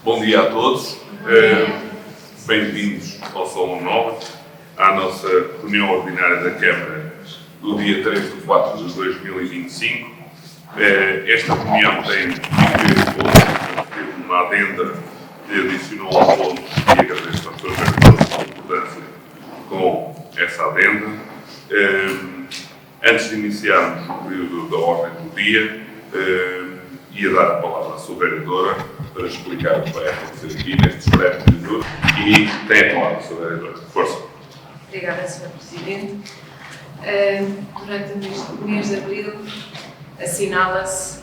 Bom dia a todos, bem-vindos ao Salão 9, à nossa reunião ordinária da Câmara do dia 3 de 4 de 2025. Esta reunião tem uma adenda que adicionou ao ponto e agradeço ao Sr. Vereador a sua importância com essa adenda. Antes de iniciarmos o período da ordem do dia, ia dar a palavra à sua vereadora para explicar o que vai acontecer aqui neste breve período e tem a palavra, Sra. Vereadora. Força. Obrigada, Sr. Presidente. Durante o mês de abril assinala-se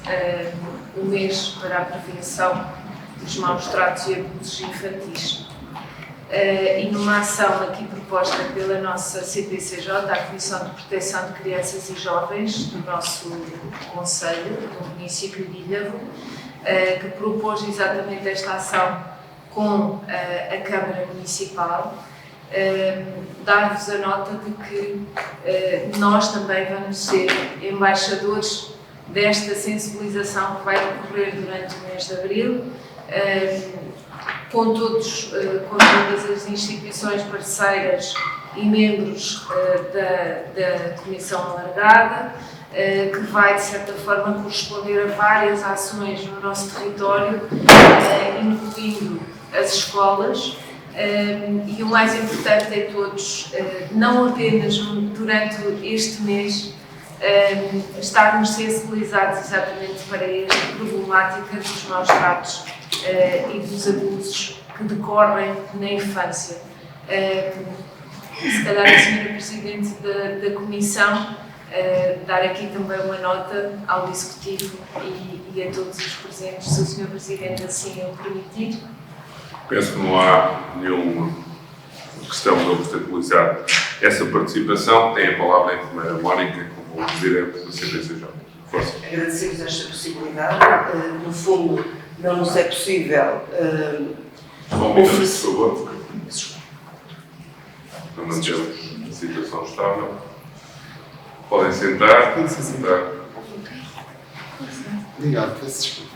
o mês para a prevenção dos maus tratos e abusos infantis. E numa ação aqui proposta pela nossa CPCJ, a Comissão de Proteção de Crianças e Jovens do nosso Conselho, do município de Ilhavo, que propôs exatamente esta ação com a Câmara Municipal, dar-vos a nota de que nós também vamos ser embaixadores desta sensibilização que vai decorrer durante o mês de abril, com todas as instituições parceiras e membros da Comissão Alargada, que vai, de certa forma, corresponder a várias ações no nosso território, incluindo as escolas, e o mais importante é todos, não apenas durante este mês, estarmos sensibilizados exatamente para esta problemática dos maus tratos e dos abusos que decorrem na infância. Se calhar a Sra. Presidente da Comissão dar aqui também uma nota ao Executivo e a todos os presentes, se o Sr. Presidente assim o permitir. Penso que não há nenhuma questão de obstaculizar essa participação. Tem a palavra a enfermeira Mónica, como Presidente da CPCJ. Força. Agradecemos esta possibilidade. No fundo, não nos é possível oferecer. Por favor. Para mantermos a situação estável. Podem sentar. Obrigado, peço desculpa.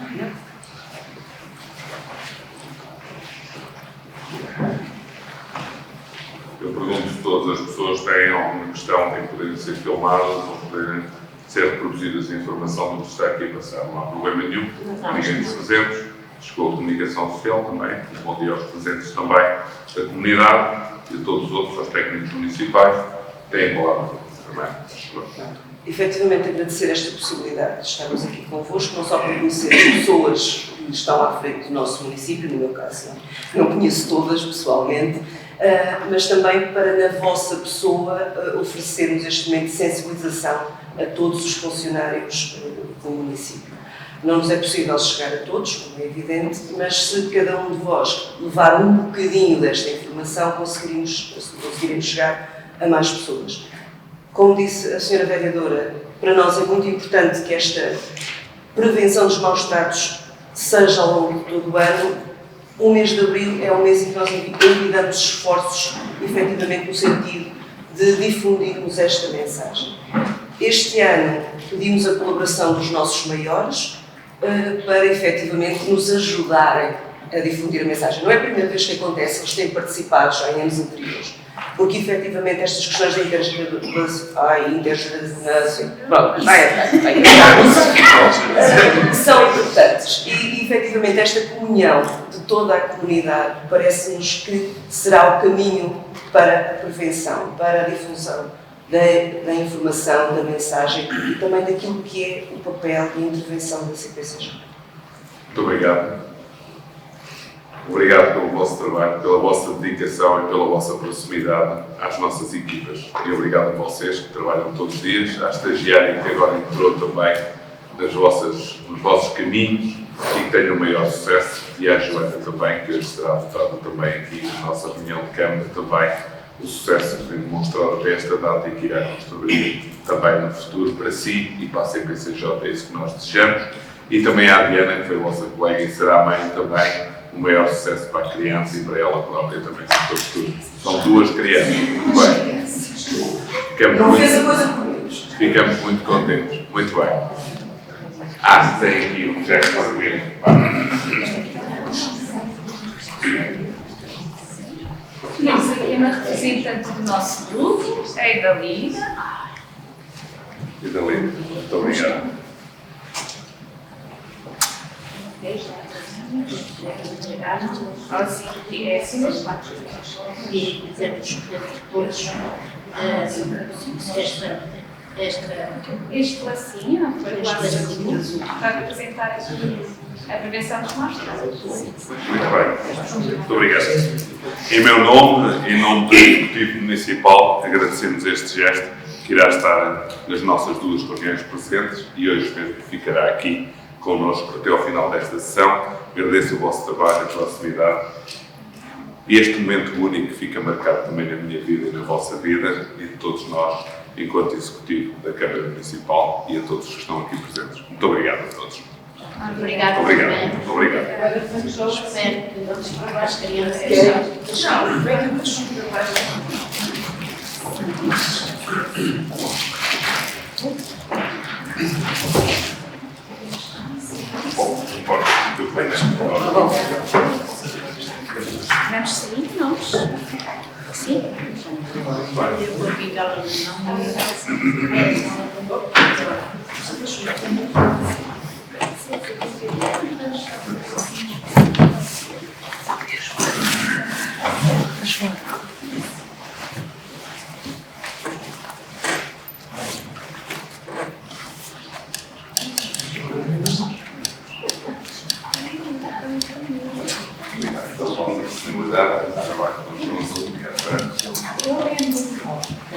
Eu pergunto se todas as pessoas têm alguma questão em poderem ser filmadas ou poderem ser reproduzidas a informação do que está aqui a passar. Não há problema nenhum. Ninguém dos presentes. Chegou a comunicação social também. Um bom dia aos presentes também da comunidade e a todos os outros, aos técnicos municipais. Têm a palavra também. Efetivamente, agradecer esta possibilidade de estarmos aqui convosco, não só para conhecer as pessoas que estão à frente do nosso município, no meu caso, não conheço todas pessoalmente, mas também para, na vossa pessoa, oferecermos este momento de sensibilização a todos os funcionários do município. Não nos é possível chegar a todos, como é evidente, mas se cada um de vós levar um bocadinho desta informação, conseguiremos chegar a mais pessoas. Como disse a Sra. Vereadora, para nós é muito importante que esta prevenção dos maus tratos seja ao longo de todo o ano. O mês de abril é um mês em que nós envidamos esforços, efetivamente, no sentido de difundirmos esta mensagem. Este ano pedimos a colaboração dos nossos maiores para, efetivamente, nos ajudarem a difundir a mensagem. Não é a primeira vez que acontece, eles têm participado já em anos anteriores, porque, efetivamente, estas questões da intergeração são importantes e, efetivamente, esta comunhão de toda a comunidade parece-nos que será o caminho para a prevenção, para a difusão da informação, da mensagem e também daquilo que é o papel e a intervenção da CPCJ. Muito obrigado. Obrigado pelo vosso trabalho, pela vossa dedicação e pela vossa proximidade às nossas equipas. E obrigado a vocês que trabalham todos os dias, à estagiária que agora entrou também nos vossos caminhos e que tenham o maior sucesso. E à Joana também, que hoje será votada também aqui na nossa reunião de Câmara, também o sucesso que tem demonstrado até esta data e que irá construir também no futuro para si e para a CPCJ. É isso que nós desejamos. E também à Diana, que foi a vossa colega e será mãe também. O maior sucesso para a criança e para ela própria também, sobretudo. São duas crianças. Muito bem. Ficamos muito contentes. Muito bem. Tem aqui um gesto para ver. representante do nosso grupo é a Idalina. Idalina, muito obrigado. E é assim, E quisemos escolher depois este lacinho para representar a prevenção dos maus tratos. Muito bem, muito obrigado. Em meu nome, em nome do Executivo Municipal, agradecemos este gesto que irá estar nas nossas duas reuniões presentes e hoje mesmo ficará aqui connosco até ao final desta sessão. Agradeço o vosso trabalho, a proximidade e este momento único que fica marcado também na minha vida e na vossa vida e de todos nós, enquanto Executivo da Câmara Municipal e a todos que estão aqui presentes. Muito obrigado a todos. Obrigado. Obrigado. Obrigado. Espero que as crianças vamos sair, nós. Sim? Eu vou pingar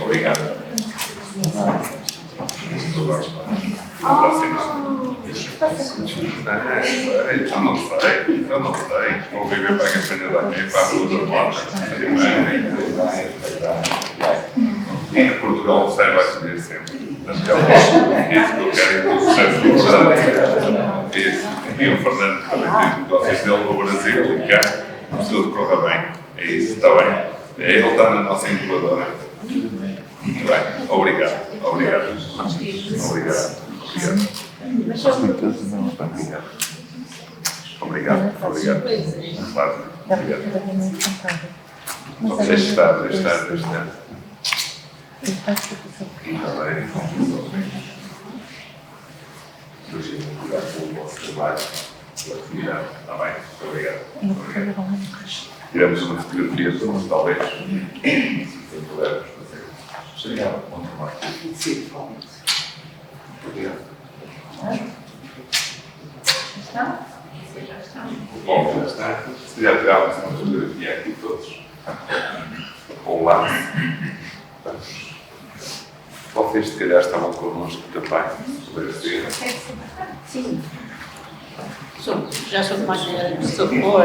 Obrigado. Eu não sei. Vou viver para que a senha daqui para a rua da porta. E Portugal sai vai escolher sempre. Isso que eu quero que sucesso do Fernando. E o Fernando também tem negócios dele no Brasil e cá. Tudo corra bem. É isso, está bem? Ele está na nossa incubadora. Muito bem. Obrigado. Obrigado. Obrigado. Claro. Obrigado. Deixa estar. Está bem. Obrigado pelo vosso trabalho, pela atividade. Está bem? Obrigado. Tiramos uma fotografia de nós, talvez. Se pudermos fazer. Obrigado. Bom trabalho. Obrigado. Bom, já está. Se já tirávamos uma fotografia aqui todos. Olá. Vocês, se calhar, estavam connosco também. Poder ser. Sim. Já sou mais socorro.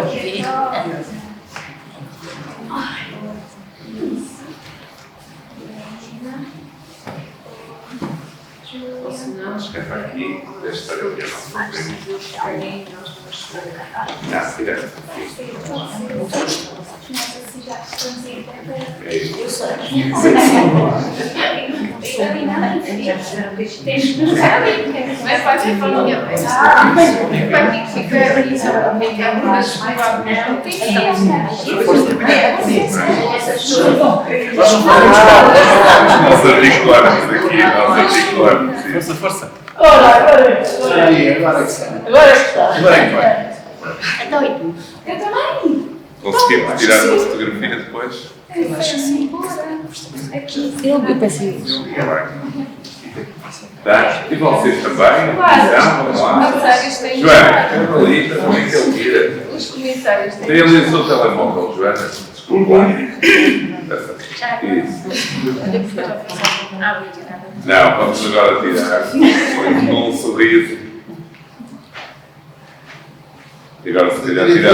Escreva aqui, deixa eu ver a nossa frente. Direto. É isso. Vai fazer família, para mim fica mas Nós articularmos aqui, Força. Agora é que está. Agora é que vai. É doido. eu também. Conseguimos tirar uma fotografia depois? Eu assim, Eu pensei isso. Tá? E vocês também? Claro. Vamos lá. comissários têm. Joana, Carolina, também que ele tira. Os comissários têm. Tem ali o seu telemóvel, Joana. Desculpa lá. Isso. Não, vamos agora tirar. Com um sorriso. E agora se calhar tira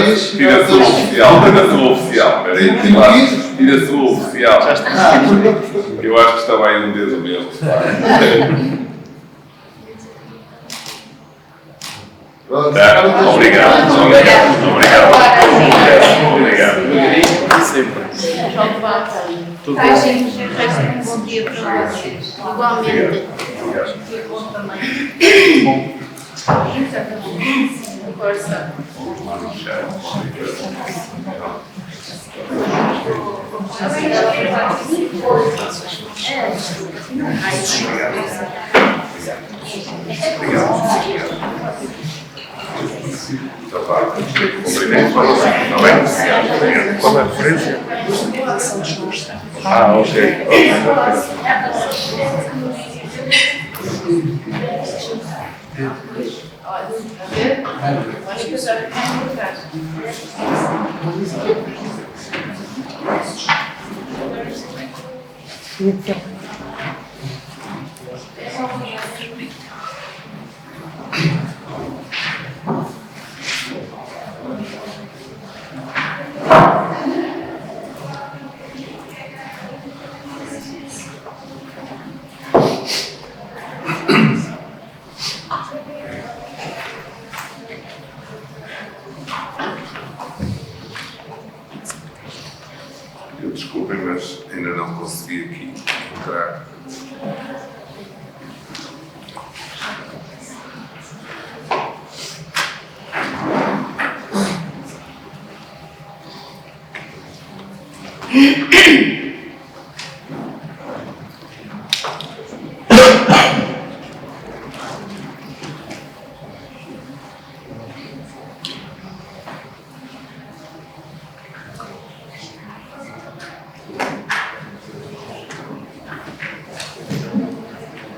a sua oficial. Peraí, tira a sua oficial. Eu acho que estava aí um dedo meu. Tá? Obrigado. Sempre. João Bata. Tudo Gente, resta um bom dia para vocês. Igualmente. Foi bom também. Força. Vamos lá no chat. Cumprimento. Está bem? Qual é a referência? Ah, ok. Desculpem, mas ainda não consegui aqui entrar.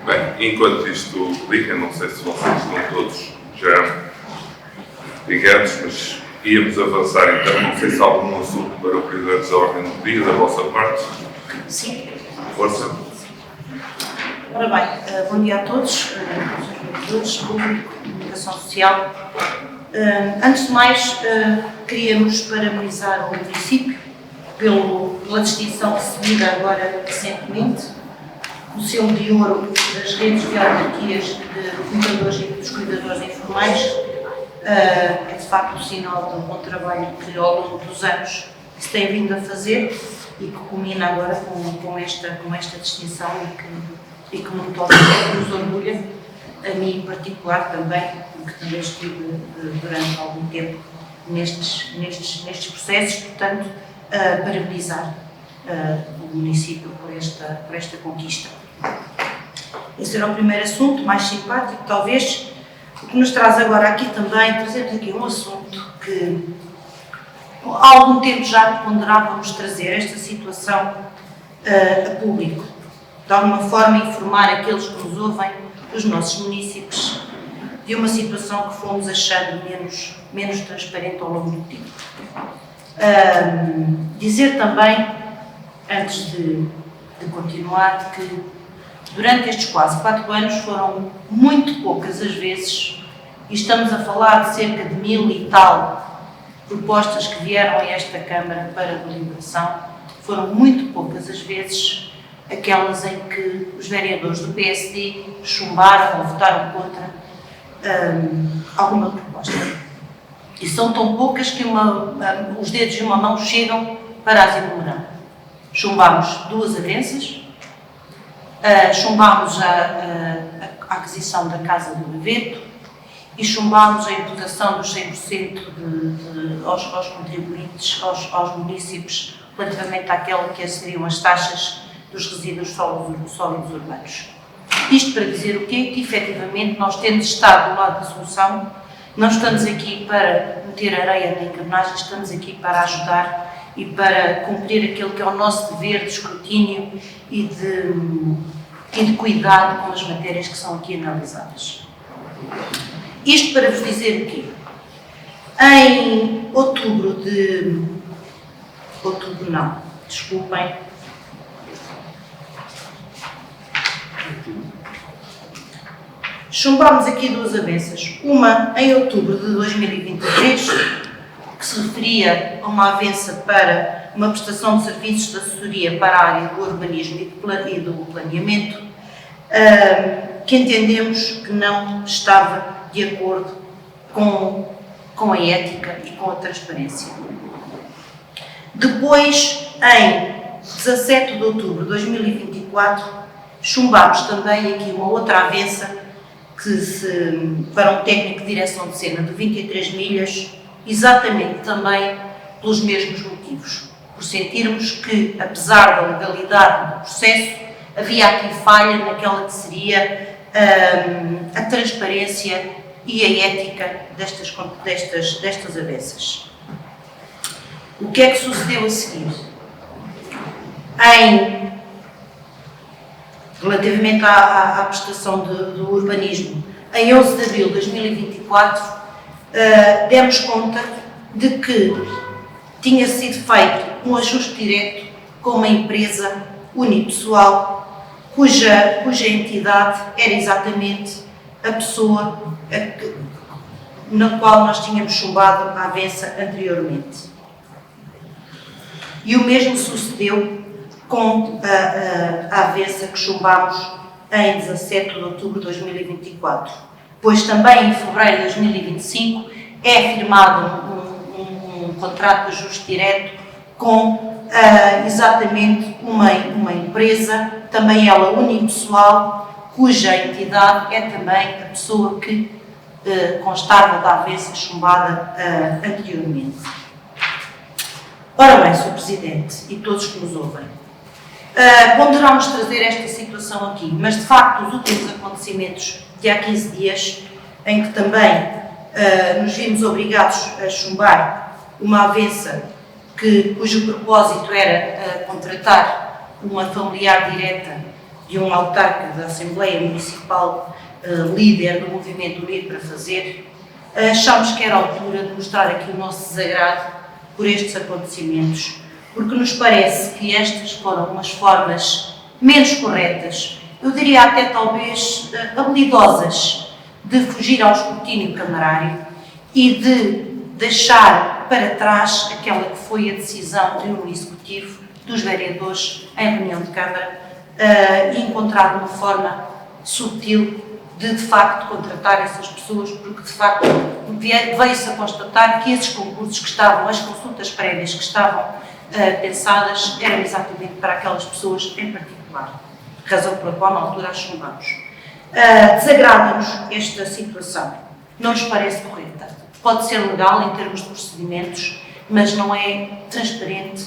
Bem, enquanto isto clica, não sei se vocês estão todos já ligados, mas íamos avançar então. Não sei se há algum assunto para o Presidente da Ordem do Dia, da vossa parte. Sim. Força. Ora bem, bom dia a todos, todos, público, comunicação social. Antes de mais, queríamos parabenizar o município pela distinção recebida agora recentemente, o selo de ouro das redes de autarquias de cuidadores e dos cuidadores informais. É de facto um sinal de um bom trabalho que ao longo dos anos se tem vindo a fazer e que culmina agora com esta distinção e que nos orgulha, a mim em particular também, porque também estive durante algum tempo nestes processos, portanto, parabenizar o município por esta conquista. Esse era o primeiro assunto, mais simpático, talvez. O que nos traz agora aqui também, trazemos aqui um assunto que há algum tempo já ponderávamos trazer esta situação a público. De alguma forma informar aqueles que nos ouvem, os nossos munícipes, de uma situação que fomos achando menos transparente ao longo do tempo. Dizer também, antes de continuar, que durante estes quase 4 anos foram muito poucas as vezes, e estamos a falar de cerca de 1000 e tal propostas que vieram a esta Câmara para deliberação, foram muito poucas as vezes aquelas em que os vereadores do PSD chumbaram ou votaram contra alguma proposta. E são tão poucas que os dedos de uma mão chegam para as enumerar. Chumbámos 2 avanças, chumbámos a aquisição da Casa do Gaveto e chumbámos a imputação dos 100% aos contribuintes, aos municípios, relativamente àquela que seriam as taxas dos resíduos sólidos urbanos. Isto para dizer o quê? Que efetivamente nós temos estado do lado da solução, não estamos aqui para meter areia na engrenagem, estamos aqui para ajudar e para cumprir aquilo que é o nosso dever de escrutínio e de cuidado com as matérias que são aqui analisadas. Isto para vos dizer o quê? Em chumbámos aqui 2 avanças. Uma em outubro de 2023, que se referia a uma avança para uma prestação de serviços de assessoria para a área do urbanismo e do planeamento, que entendemos que não estava de acordo com a ética e com a transparência. Depois, em 17 de outubro de 2024, chumbámos também aqui uma outra avança para um técnico de direção de cena de 23 milhas, exatamente também pelos mesmos motivos. por sentirmos que, apesar da legalidade do processo, havia aqui falha naquela que seria a transparência e a ética destas avanças. O que é que sucedeu a seguir? Relativamente à prestação do urbanismo, em 11 de abril de 2024, demos conta de que tinha sido feito um ajuste direto com uma empresa unipessoal, cuja entidade era exatamente a pessoa na qual nós tínhamos chumbado a avança anteriormente. E o mesmo sucedeu com a avança que chumbámos em 17 de outubro de 2024, pois também em fevereiro de 2025 é firmado um contrato de ajuste direto com exatamente uma empresa, também ela unipessoal, cuja entidade é também a pessoa que constava da avança chumbada anteriormente. Ora bem, Sr. Presidente, e todos que nos ouvem, ponderámos trazer esta situação aqui, mas de facto os últimos acontecimentos de há 15 dias, em que também nos vimos obrigados a chumbar uma avança cujo propósito era contratar uma familiar direta de um autarca da Assembleia Municipal, líder do movimento Unir para Fazer, achámos que era a altura de mostrar aqui o nosso desagrado por estes acontecimentos, porque nos parece que estas foram umas formas menos corretas, eu diria até talvez habilidosas, de fugir ao escrutínio camarário e de deixar para trás aquela que foi a decisão de um executivo dos vereadores em reunião de Câmara e encontrar uma forma sutil de facto contratar essas pessoas, porque de facto veio-se a constatar que esses concursos que estavam, as consultas prévias que estavam pensadas eram exatamente para aquelas pessoas em particular, razão pela qual na altura as chumbamos. Desagrada-nos esta situação, não nos parece correta, pode ser legal em termos de procedimentos, mas não é transparente,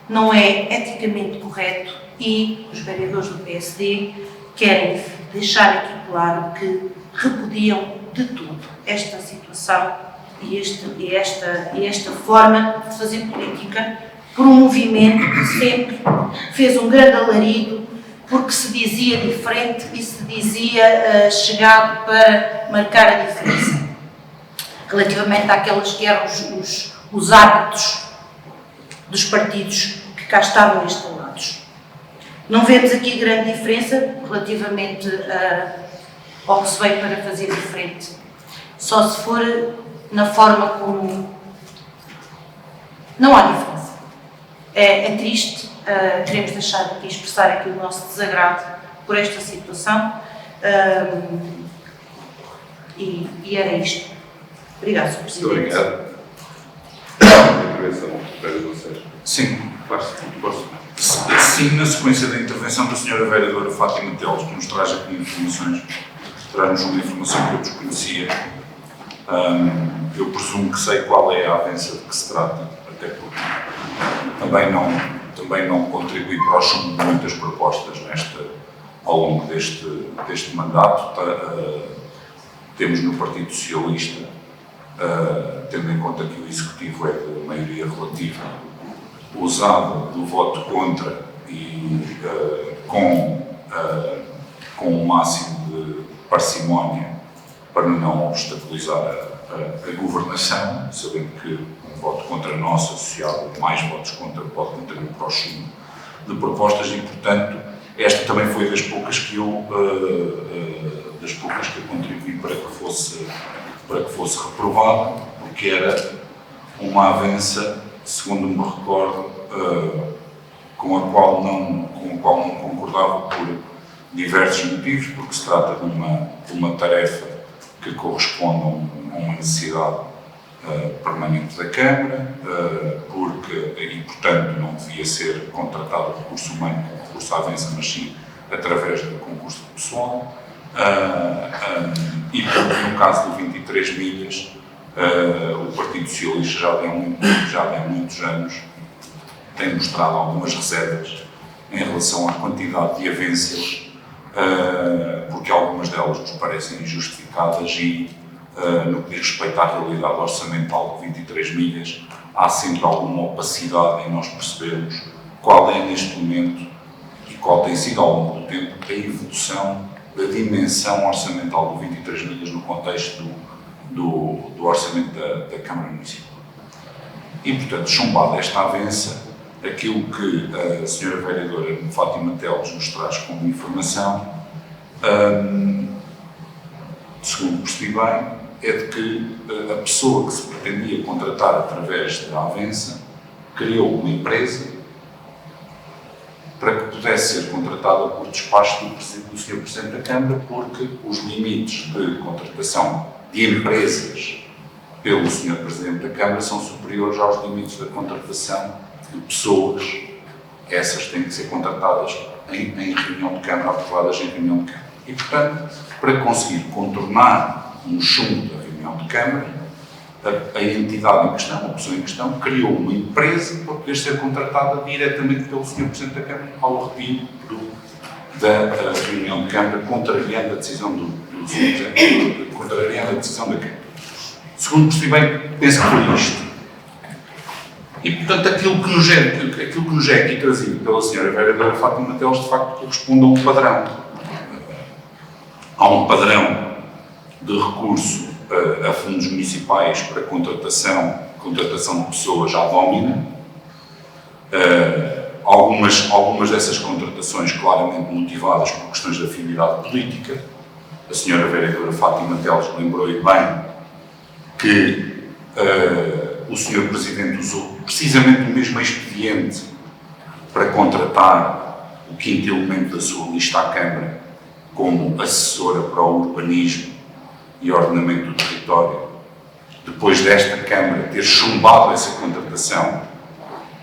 não é eticamente correto e os vereadores do PSD querem deixar aqui claro que repudiam de tudo esta situação e esta forma de fazer política por um movimento que sempre fez um grande alarido porque se dizia diferente e se dizia chegado para marcar a diferença relativamente àqueles que eram os hábitos dos partidos que cá estavam instalados. Não vemos aqui grande diferença relativamente ao que se veio para fazer diferente. Só se for na forma como... Não há diferença. É triste, queremos deixar aqui, expressar aqui o nosso desagrado por esta situação e era isto. Obrigado, Sr. Presidente. Muito obrigado. Intervenção, vereador Sérgio. Sim. Posso? Sim, na sequência da intervenção da Sra. Vereadora Fátima Teles, que nos traz aqui informações, traz-nos uma informação que eu desconhecia. Eu presumo que sei qual é a avança de que se trata, até porque também não contribui para o chumbo de muitas propostas ao longo deste mandato. Temos no Partido Socialista, tendo em conta que o Executivo é de maioria relativa, usado do voto contra e com o máximo de parcimónia para não obstaculizar a governação, sabendo que um voto contra nosso associado a mais votos contra pode contribuir para o chumbo de propostas e, portanto, esta também foi das poucas que eu contribuí para que fosse reprovada, porque era uma avança, segundo me recordo, com a qual não concordava por diversos motivos, porque se trata de uma tarefa que corresponde a uma necessidade permanente da Câmara, e portanto não devia ser contratado recurso humano com recurso à avança, mas sim através do concurso de pessoal, e porque no caso do 23 milhas, o Partido Socialista já há muitos anos tem mostrado algumas reservas em relação à quantidade de avanças, porque algumas delas nos parecem injustificadas e, no que diz respeito à realidade orçamental de 23 milhas, há sempre alguma opacidade em nós percebermos qual é, neste momento, e qual tem sido ao longo do tempo, a evolução da dimensão orçamental de 23 milhas no contexto do orçamento da Câmara Municipal. E, portanto, chumbada esta avança, aquilo que a Sra. Vereadora Fátima Teles nos traz como informação, segundo percebi bem, é de que a pessoa que se pretendia contratar através da avança criou uma empresa para que pudesse ser contratada por despacho do Sr. Presidente da Câmara, porque os limites de contratação de empresas pelo Sr. Presidente da Câmara são superiores aos limites da contratação de pessoas. Essas têm que ser contratadas em reunião de Câmara, aprovadas em reunião de Câmara. E, portanto, para conseguir contornar um chumbo da reunião de Câmara, a entidade em questão, a pessoa em questão, criou uma empresa para poder ser contratada diretamente pelo Sr. Presidente da Câmara ao retiro da reunião de Câmara, contrariando a decisão do Sr. Presidente, contrariando a decisão da Câmara. Segundo percebi bem, penso que foi isto. E, portanto, aquilo que nos é aqui trazido pela Sra. Vereadora Fátima Teles, de facto, corresponde a um padrão. Há um padrão de recurso a fundos municipais para contratação de pessoas à domina. Algumas dessas contratações claramente motivadas por questões de afinidade política. A Sra. Vereadora Fátima Teles lembrou-lhe bem que o Sr. Presidente usou precisamente o mesmo expediente para contratar o quinto elemento da sua lista à Câmara como assessora para o urbanismo e ordenamento do território. Depois desta Câmara ter chumbado essa contratação,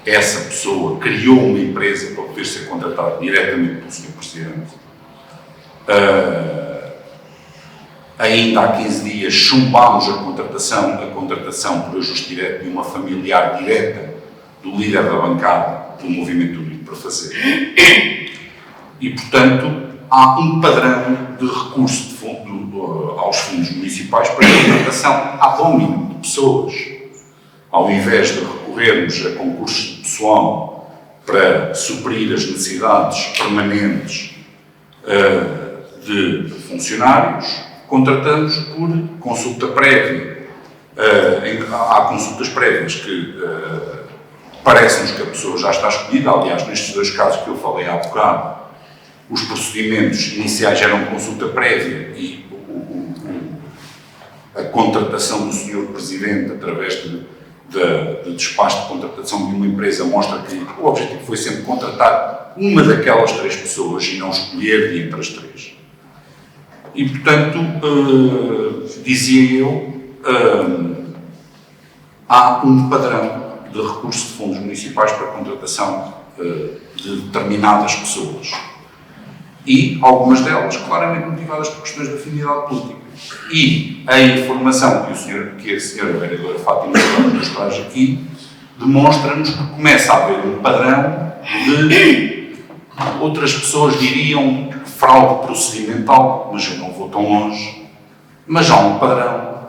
essa pessoa criou uma empresa para poder ser contratada diretamente pelo Sr. Presidente. Ainda há 15 dias chumbámos a contratação por ajuste direto de uma familiar direta do líder da bancada do Movimento Unido para Fazer. E, portanto, há um padrão de recurso aos fundos municipais para a contratação à domínio de pessoas. Ao invés de recorrermos a concursos de pessoal para suprir as necessidades permanentes de funcionários, contratamos por consulta prévia. Há consultas prévias que parece-nos que a pessoa já está escolhida. Aliás, nestes dois casos que eu falei há bocado, os procedimentos iniciais eram consulta prévia e a contratação do Sr. Presidente através de despacho de contratação de uma empresa mostra que o objetivo foi sempre contratar uma daquelas 3 pessoas e não escolher de entre as 3. E, portanto, dizia eu, há um padrão de recurso de fundos municipais para a contratação de determinadas pessoas. E algumas delas claramente motivadas por questões de afinidade política. E a informação que a Sra. Vereadora Fátima nos traz aqui demonstra-nos que começa a haver um padrão de, outras pessoas diriam, fraude procedimental, mas eu não vou tão longe, mas há um padrão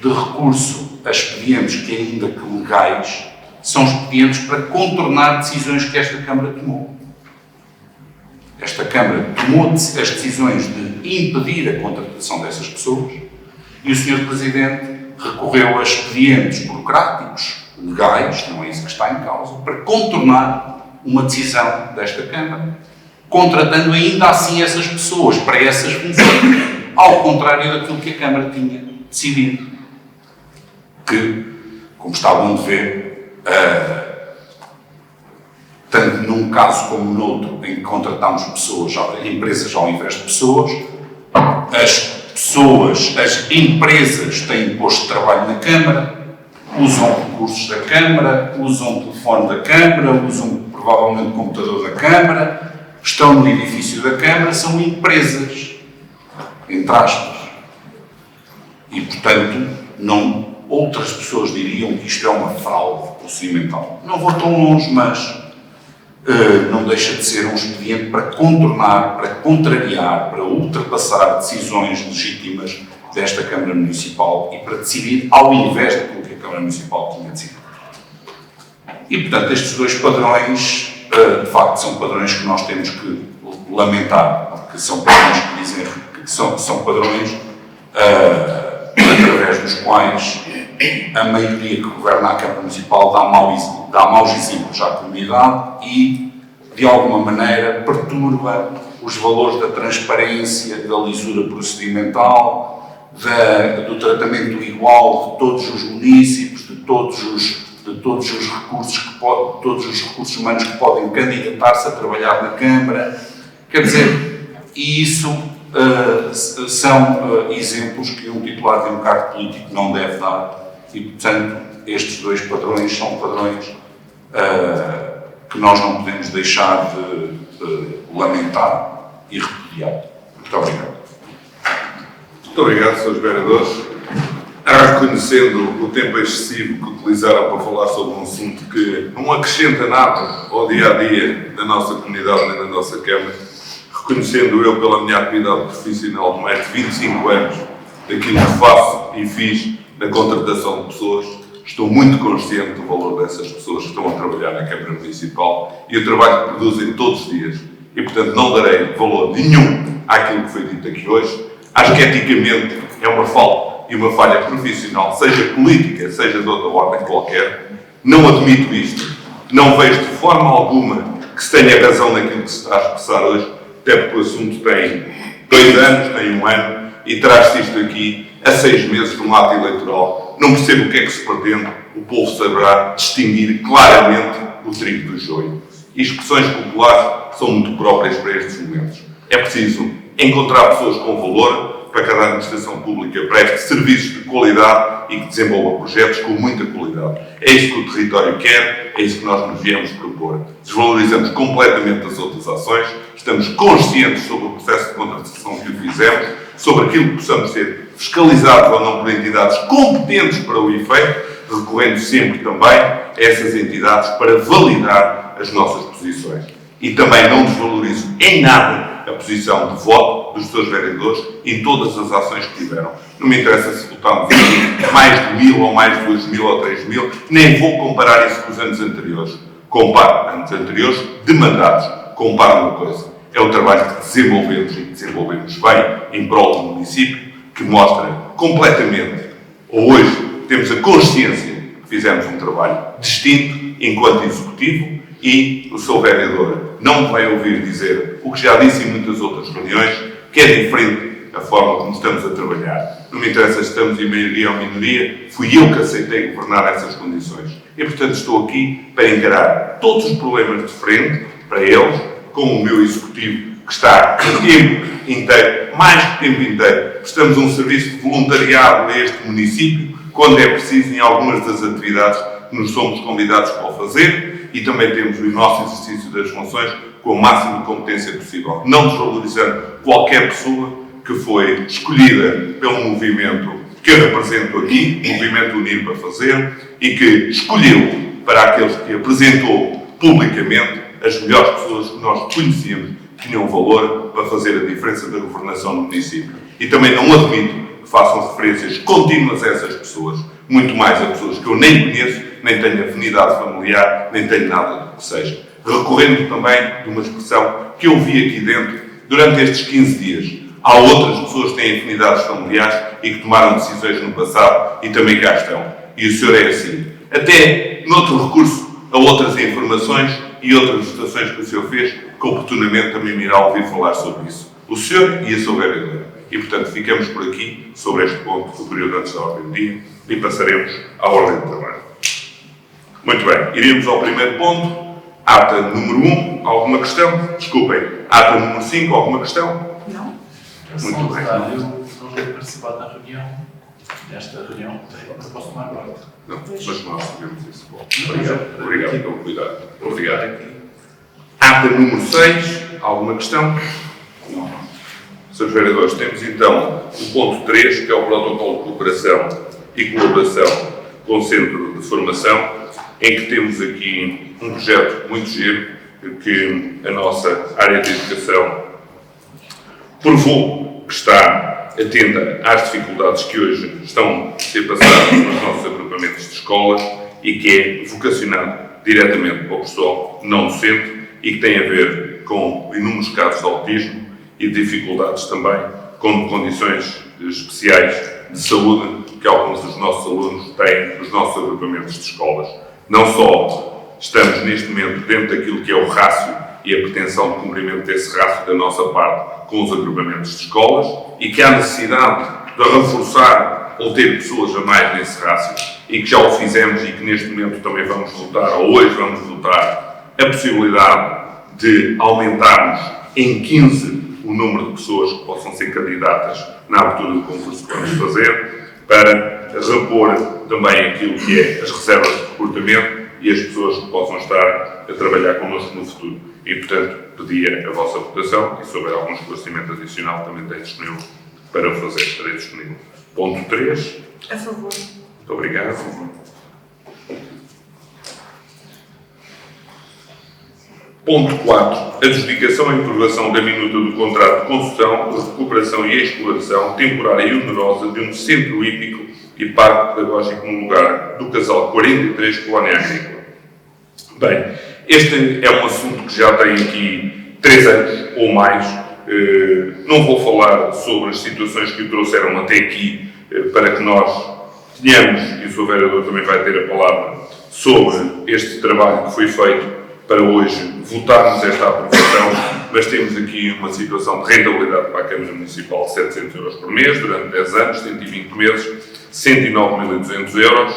de recurso a expedientes que, ainda que legais, são expedientes para contornar decisões que esta Câmara tomou. Esta Câmara tomou as decisões de impedir a contratação dessas pessoas e o Sr. Presidente recorreu a expedientes burocráticos, legais, não é isso que está em causa, para contornar uma decisão desta Câmara, contratando ainda assim essas pessoas para essas funções, ao contrário daquilo que a Câmara tinha decidido. Que, como estavam a ver, tanto num caso como noutro, em que contratamos pessoas, empresas ao invés de pessoas, as empresas têm posto de trabalho na Câmara, usam recursos da Câmara, usam o telefone da Câmara, usam provavelmente o computador da Câmara, estão no edifício da Câmara, são empresas, entre aspas. E, portanto, não outras pessoas diriam que isto é uma fraude procedimental. Não vou tão longe, mas não deixa de ser um expediente para contornar, para contrariar, para ultrapassar decisões legítimas desta Câmara Municipal e para decidir ao invés daquilo que a Câmara Municipal tinha decidido. E, portanto, estes dois padrões, de facto, são padrões que nós temos que lamentar, porque são padrões que dizem que são padrões através dos quais a maioria que governa a Câmara Municipal dá maus exemplos à comunidade e, de alguma maneira, perturba os valores da transparência, da lisura procedimental, do tratamento igual de todos os municípios, de todos os recursos humanos que podem candidatar-se a trabalhar na Câmara. Quer dizer, e isso são exemplos que um titular de um cargo político não deve dar. E, portanto, estes dois padrões são padrões que nós não podemos deixar de lamentar e repudiar. Muito obrigado. Muito obrigado, Srs. Vereadores. Reconhecendo o tempo excessivo que utilizaram para falar sobre um assunto que não acrescenta nada ao dia-a-dia da nossa comunidade nem da nossa Câmara, reconhecendo eu pela minha atividade profissional de mais de 25 anos daquilo que faço e fiz na contratação de pessoas, estou muito consciente do valor dessas pessoas que estão a trabalhar na Câmara Municipal e o trabalho que produzem todos os dias. E, portanto, não darei valor nenhum àquilo que foi dito aqui hoje. Acho que, eticamente, é uma falta e uma falha profissional, seja política, seja de outra ordem qualquer. Não admito isto. Não vejo de forma alguma que se tenha razão naquilo que se está a expressar hoje, até porque o assunto tem 2 anos, tem 1 ano, e traz-se isto aqui a 6 meses de um ato eleitoral. Não percebo o que é que se pretende. O povo saberá distinguir claramente o trigo do joio. E expressões populares são muito próprias para estes momentos. É preciso encontrar pessoas com valor para que a administração pública preste serviços de qualidade e que desenvolva projetos com muita qualidade. É isso que o território quer, é isso que nós nos viemos propor. Desvalorizamos completamente as outras ações, estamos conscientes sobre o processo de contratação que o fizemos, sobre aquilo que possamos ser fiscalizados ou não por entidades competentes para o efeito, recorrendo sempre também a essas entidades para validar as nossas posições. E também não desvalorizo em nada a posição de voto dos seus vereadores em todas as ações que tiveram. Não me interessa se votámos mais de 1000 ou mais de 2000 ou 3000, nem vou comparar isso com os anos anteriores. Comparo anos anteriores de mandatos. Comparo uma coisa. É o trabalho que desenvolvemos e que desenvolvemos bem em prol do município, que mostra completamente, ou hoje temos a consciência que fizemos um trabalho distinto enquanto executivo e o seu vereador não me vai ouvir dizer o que já disse em muitas outras reuniões, que é diferente a forma como estamos a trabalhar. Não me interessa se estamos em maioria ou minoria, fui eu que aceitei governar essas condições. E, portanto, estou aqui para encarar todos os problemas de frente, para eles, com o meu executivo, que está o tempo inteiro, mais que o tempo inteiro, prestamos um serviço de voluntariado a este município, quando é preciso, em algumas das atividades que nos somos convidados para o fazer, e também temos o nosso exercício das funções com a máxima competência possível, não desvalorizando qualquer pessoa que foi escolhida pelo movimento que eu represento aqui, o Movimento Unir para Fazer, e que escolheu para aqueles que apresentou publicamente as melhores pessoas que nós conhecíamos, que tinham valor para fazer a diferença da governação no município. E também não admito que façam referências contínuas a essas pessoas, muito mais a pessoas que eu nem conheço, nem tenho afinidade familiar, nem tenho nada do que seja. Recorrendo também de uma expressão que eu vi aqui dentro durante estes 15 dias. Há outras pessoas que têm afinidades familiares e que tomaram decisões no passado e também cá estão. E o senhor é assim. Até noutro recurso a outras informações e outras votações que o senhor fez, que oportunamente também me irá ouvir falar sobre isso. O senhor e a sua vereadora. E, portanto, ficamos por aqui sobre este ponto do período antes da ordem do dia e passaremos à ordem do trabalho. Muito bem, iríamos ao primeiro ponto. Ata número 1, alguma questão? Desculpem. Ata número 5, alguma questão? Não. Muito bem. Eu não tenho participado na reunião, nesta reunião, não posso tomar parte. Não, mas nós sabemos isso. Obrigado. Obrigado pelo cuidado. Obrigado. Ata número 6, alguma questão? Não. Senhores vereadores, temos então o ponto 3, que é o protocolo de cooperação e colaboração com o Centro de Formação, em que temos aqui um projeto muito giro, que a nossa área de educação provou que está atenta às dificuldades que hoje estão a ser passadas nos nossos agrupamentos de escolas e que é vocacionado diretamente para o pessoal não docente e que tem a ver com inúmeros casos de autismo e dificuldades também com condições especiais de saúde que alguns dos nossos alunos têm nos nossos agrupamentos de escolas. Não só estamos neste momento dentro daquilo que é o rácio e a pretensão de cumprimento desse rácio da nossa parte com os agrupamentos de escolas e que há necessidade de reforçar ou ter pessoas a mais nesse rácio e que já o fizemos e que neste momento também vamos votar, ou hoje vamos votar, a possibilidade de aumentarmos em 15 o número de pessoas que possam ser candidatas na abertura do concurso que vamos fazer, para repor também aquilo que é as reservas de recrutamento e as pessoas que possam estar a trabalhar connosco no futuro. E, portanto, pedia a vossa votação e, se houver algum esclarecimento adicional, também estarei disponível para o fazer. Estarei disponível. Ponto 3. A favor. Muito obrigado. Ponto 4. Adjudicação e aprovação da minuta do contrato de concessão, recuperação e exploração temporária e onerosa de um centro hípico e parque pedagógico no lugar do Casal 43, Colónia Agrícola. Bem, este é um assunto que já tem aqui 3 anos ou mais. Não vou falar sobre as situações que o trouxeram até aqui para que nós tenhamos, e o Sr. Vereador também vai ter a palavra, sobre este trabalho que foi feito para hoje votarmos esta aprovação, mas temos aqui uma situação de rentabilidade para a Câmara Municipal de 700 euros por mês, durante 10 anos, 120 meses, 109.200 euros,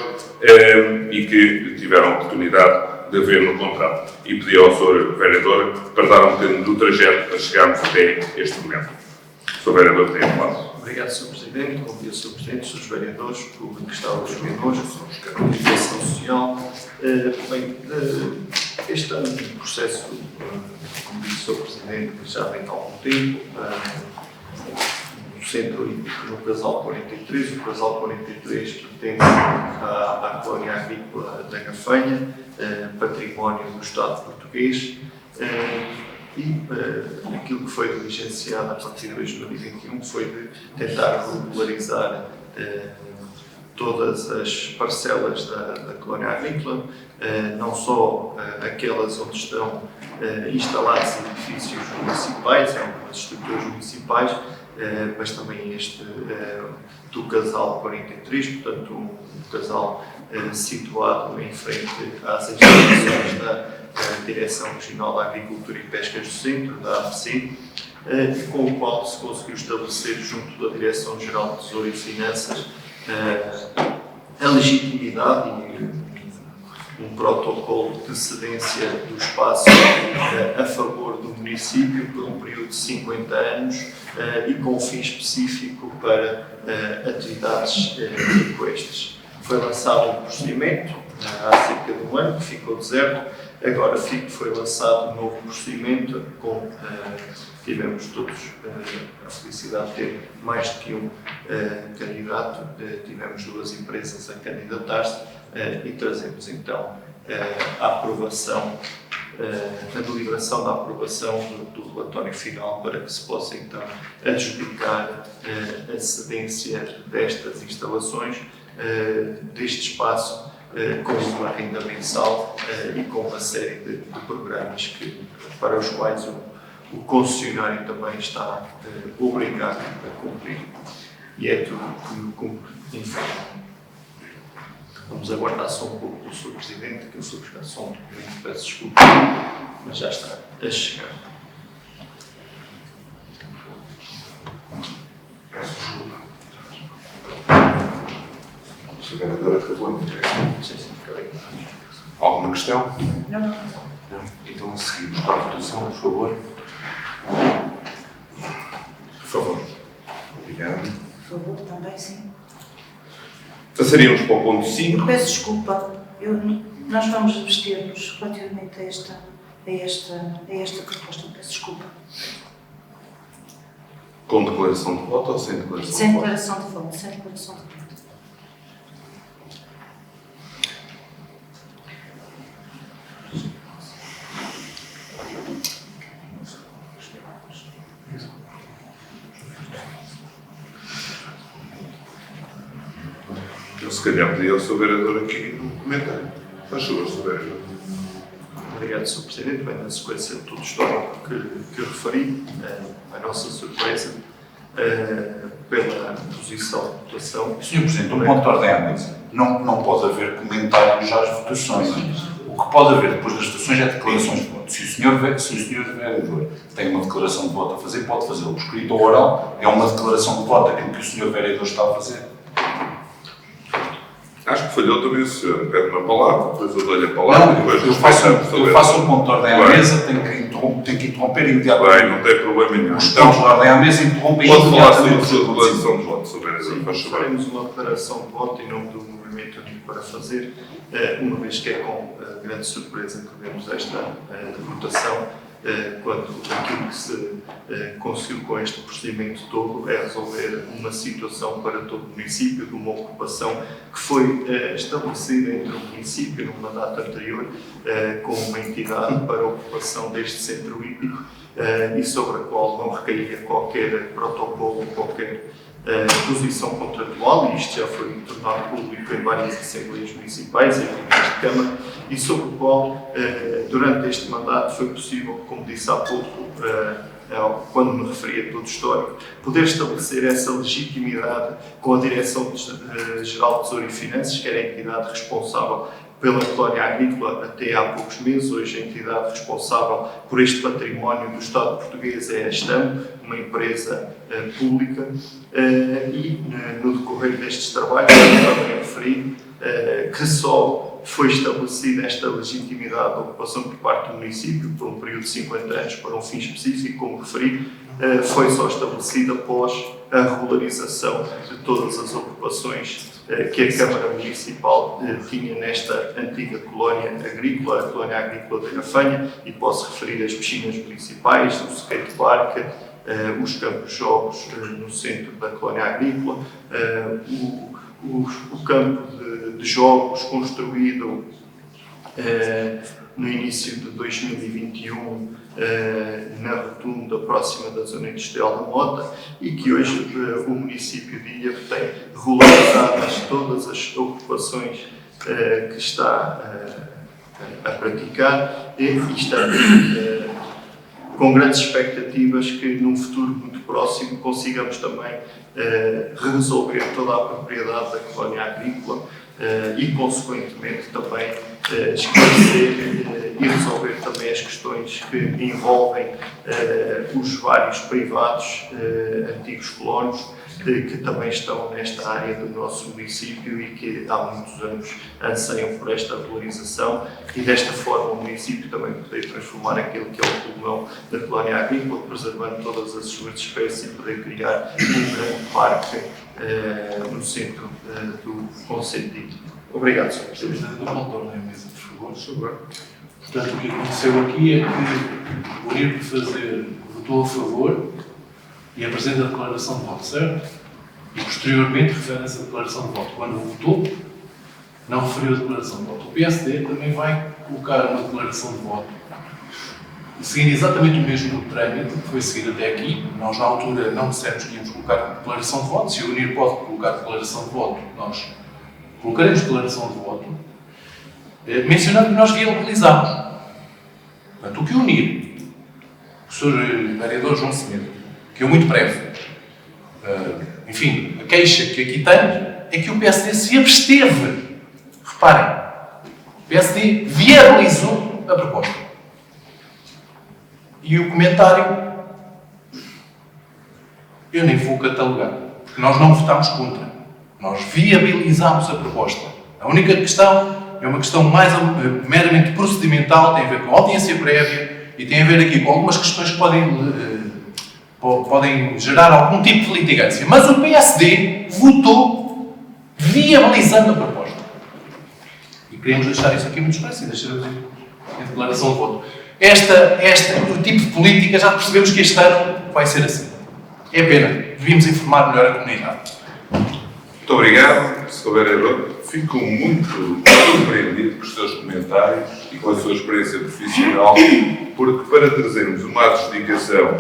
e que tiveram a oportunidade de haver no contrato. E pedi ao Sr. Vereador para dar um bocadinho do trajeto para chegarmos até este momento. Sr. Vereador, tem a palavra. Obrigado, Sr. Presidente. Bom dia, Sr. Presidente, Srs. Vereadores, público que está hoje conosco, a comunicação social. Bem, este ano o processo, como disse o Sr. Presidente, já vem há algum tempo. No centro hípico, no Casal 43, o Casal 43 pertence à colónia agrícola da Gafanha, património do Estado português. E aquilo que foi diligenciado a partir de 2021 foi de tentar regularizar todas as parcelas da colónia agrícola, não só aquelas onde estão instalados edifícios municipais, algumas estruturas municipais, mas também este do Casal 43, portanto um casal situado em frente às instalações da Direção Regional da Agricultura e Pescas do Centro, da APC, com o qual se conseguiu estabelecer junto da Direção-Geral de Tesouro e Finanças a legitimidade e um protocolo de cedência do espaço a favor do município por um período de 50 anos e com fim específico para atividades equestres. Foi lançado um procedimento há cerca de um ano, que ficou deserto. Agora foi lançado um novo procedimento, tivemos todos a felicidade de ter mais do que um candidato, tivemos 2 empresas a candidatar-se e trazemos então a aprovação, a deliberação da aprovação do relatório final para que se possa então adjudicar a cedência destas instalações, deste espaço, com uma renda mensal e com uma série de programas para os quais o concessionário também está obrigado a cumprir. E é tudo que cumpre, enfim. Vamos aguardar só um pouco pelo Sr. Presidente, que eu sou buscar só um documento, peço desculpa, mas já está a chegar. Sr. Vereador, acabou. Sim, acabei. Alguma questão? Não. Então, seguimos para a votação, por favor. Por favor. Obrigado. Por favor, também sim. Passaríamos para o ponto 5. Peço desculpa, nós vamos abster-nos relativamente a esta proposta. Peço desculpa. Com declaração de voto ou sem declaração Sem de voto? declaração de voto, sem declaração de voto. se calhar podia o Sr. Vereador aqui no comentário. Faz favor, Sr. Vereador. Obrigado, Sr. Presidente. Bem, na sequência de tudo o histórico que eu referi, a nossa surpresa pela posição de votação. Sr. Presidente, um ponto de ordem à mesa. Não pode haver comentários às votações. O que pode haver depois das votações é declarações de voto. Se o senhor vereador tem uma declaração de voto a fazer, pode fazê-lo por escrito ou oral. É uma declaração de voto aquilo que o senhor vereador está a fazer. Acho que falhou também o senhor. Pede-me a palavra, depois eu dou-lhe a palavra. Não, eu faço um ponto de ordem à mesa, tenho que interromper imediatamente. Bem, não tem problema nenhum. Os pontos de ordem à mesa interrompem pode falar sobre a imediatamente. sua declaração de voto, Sr. Vereador. Sim, Faz favor. faremos uma declaração de voto em nome do Movimento Unido para fazer, uma vez que é com grande surpresa que vemos esta votação, quando aquilo que se conseguiu com este procedimento todo é resolver uma situação para todo o município, de uma ocupação que foi estabelecida entre o município no mandato anterior, com uma entidade para a ocupação deste centro hípico, e sobre a qual não recaía qualquer protocolo, qualquer posição contratual, e isto já foi tornado público em várias assembleias municipais e nesta Câmara, e sobre o qual, durante este mandato, foi possível, como disse há pouco, quando me referi a todo o histórico, poder estabelecer essa legitimidade com a Direção-Geral de Tesouro e Finanças, que era a entidade responsável pela colónia agrícola até há poucos meses. Hoje a entidade responsável por este património do Estado português é a Estam, uma empresa pública, e no decorrer destes trabalhos, como também referi, que só foi estabelecida esta legitimidade de ocupação por parte do município por um período de 50 anos para um fim específico, como referi, foi só estabelecida após a regularização de todas as ocupações que a Câmara Municipal tinha nesta antiga colónia agrícola, a colónia agrícola de Gafanha, e posso referir as piscinas municipais, o skatepark, os campos de jogos no centro da colónia agrícola, o campo de jogos construído no início de 2021 na rotunda próxima da zona industrial da Mota, e que hoje o município de Ilha tem regularizadas todas as ocupações que está a praticar, e está com grandes expectativas que num futuro muito próximo consigamos também resolver toda a propriedade da colónia agrícola e, consequentemente, também esclarecer e resolver também as questões que envolvem os vários privados antigos colonos que também estão nesta área do nosso município e que há muitos anos anseiam por esta valorização, e desta forma o município também poder transformar aquilo que é o pulmão da colónia agrícola, preservando todas as suas espécies, e poder criar um grande parque no centro do concelho de Ilha. Obrigado, Sr. Presidente. Do ponto de ordem à mesa, por favor. Portanto, o que aconteceu aqui é que o Unido de Fazer votou a favor e apresenta a declaração de voto, certo? E posteriormente refere essa declaração de voto. Quando votou, não referiu a declaração de voto. O PSD também vai colocar uma declaração de voto, seguindo exatamente o mesmo trâmite que foi seguido até aqui. Nós, na altura, não dissemos que íamos colocar a declaração de voto. Se o Unido pode colocar a declaração de voto, nós colocaremos declaração de voto, mencionando que nós viabilizámos. Portanto, o que unir o Sr. Vereador João Semedo, que eu muito breve, enfim, a queixa que aqui tem é que o PSD se absteve. Reparem, o PSD viabilizou a proposta. E o comentário, eu nem vou catalogar, porque nós não votámos contra. Nós viabilizámos a proposta. A única questão é uma questão meramente procedimental, tem a ver com audiência prévia e tem a ver aqui com algumas questões que podem gerar algum tipo de litigância. Mas o PSD votou viabilizando a proposta. E queríamos deixar isso aqui muito expresso e deixaremos em declaração de voto. O tipo de política já percebemos que este ano vai ser assim. É pena. Devíamos informar melhor a comunidade. Muito obrigado, Sr. Vereador. Fico muito surpreendido com os seus comentários e com a sua experiência profissional, porque para trazermos uma adjudicação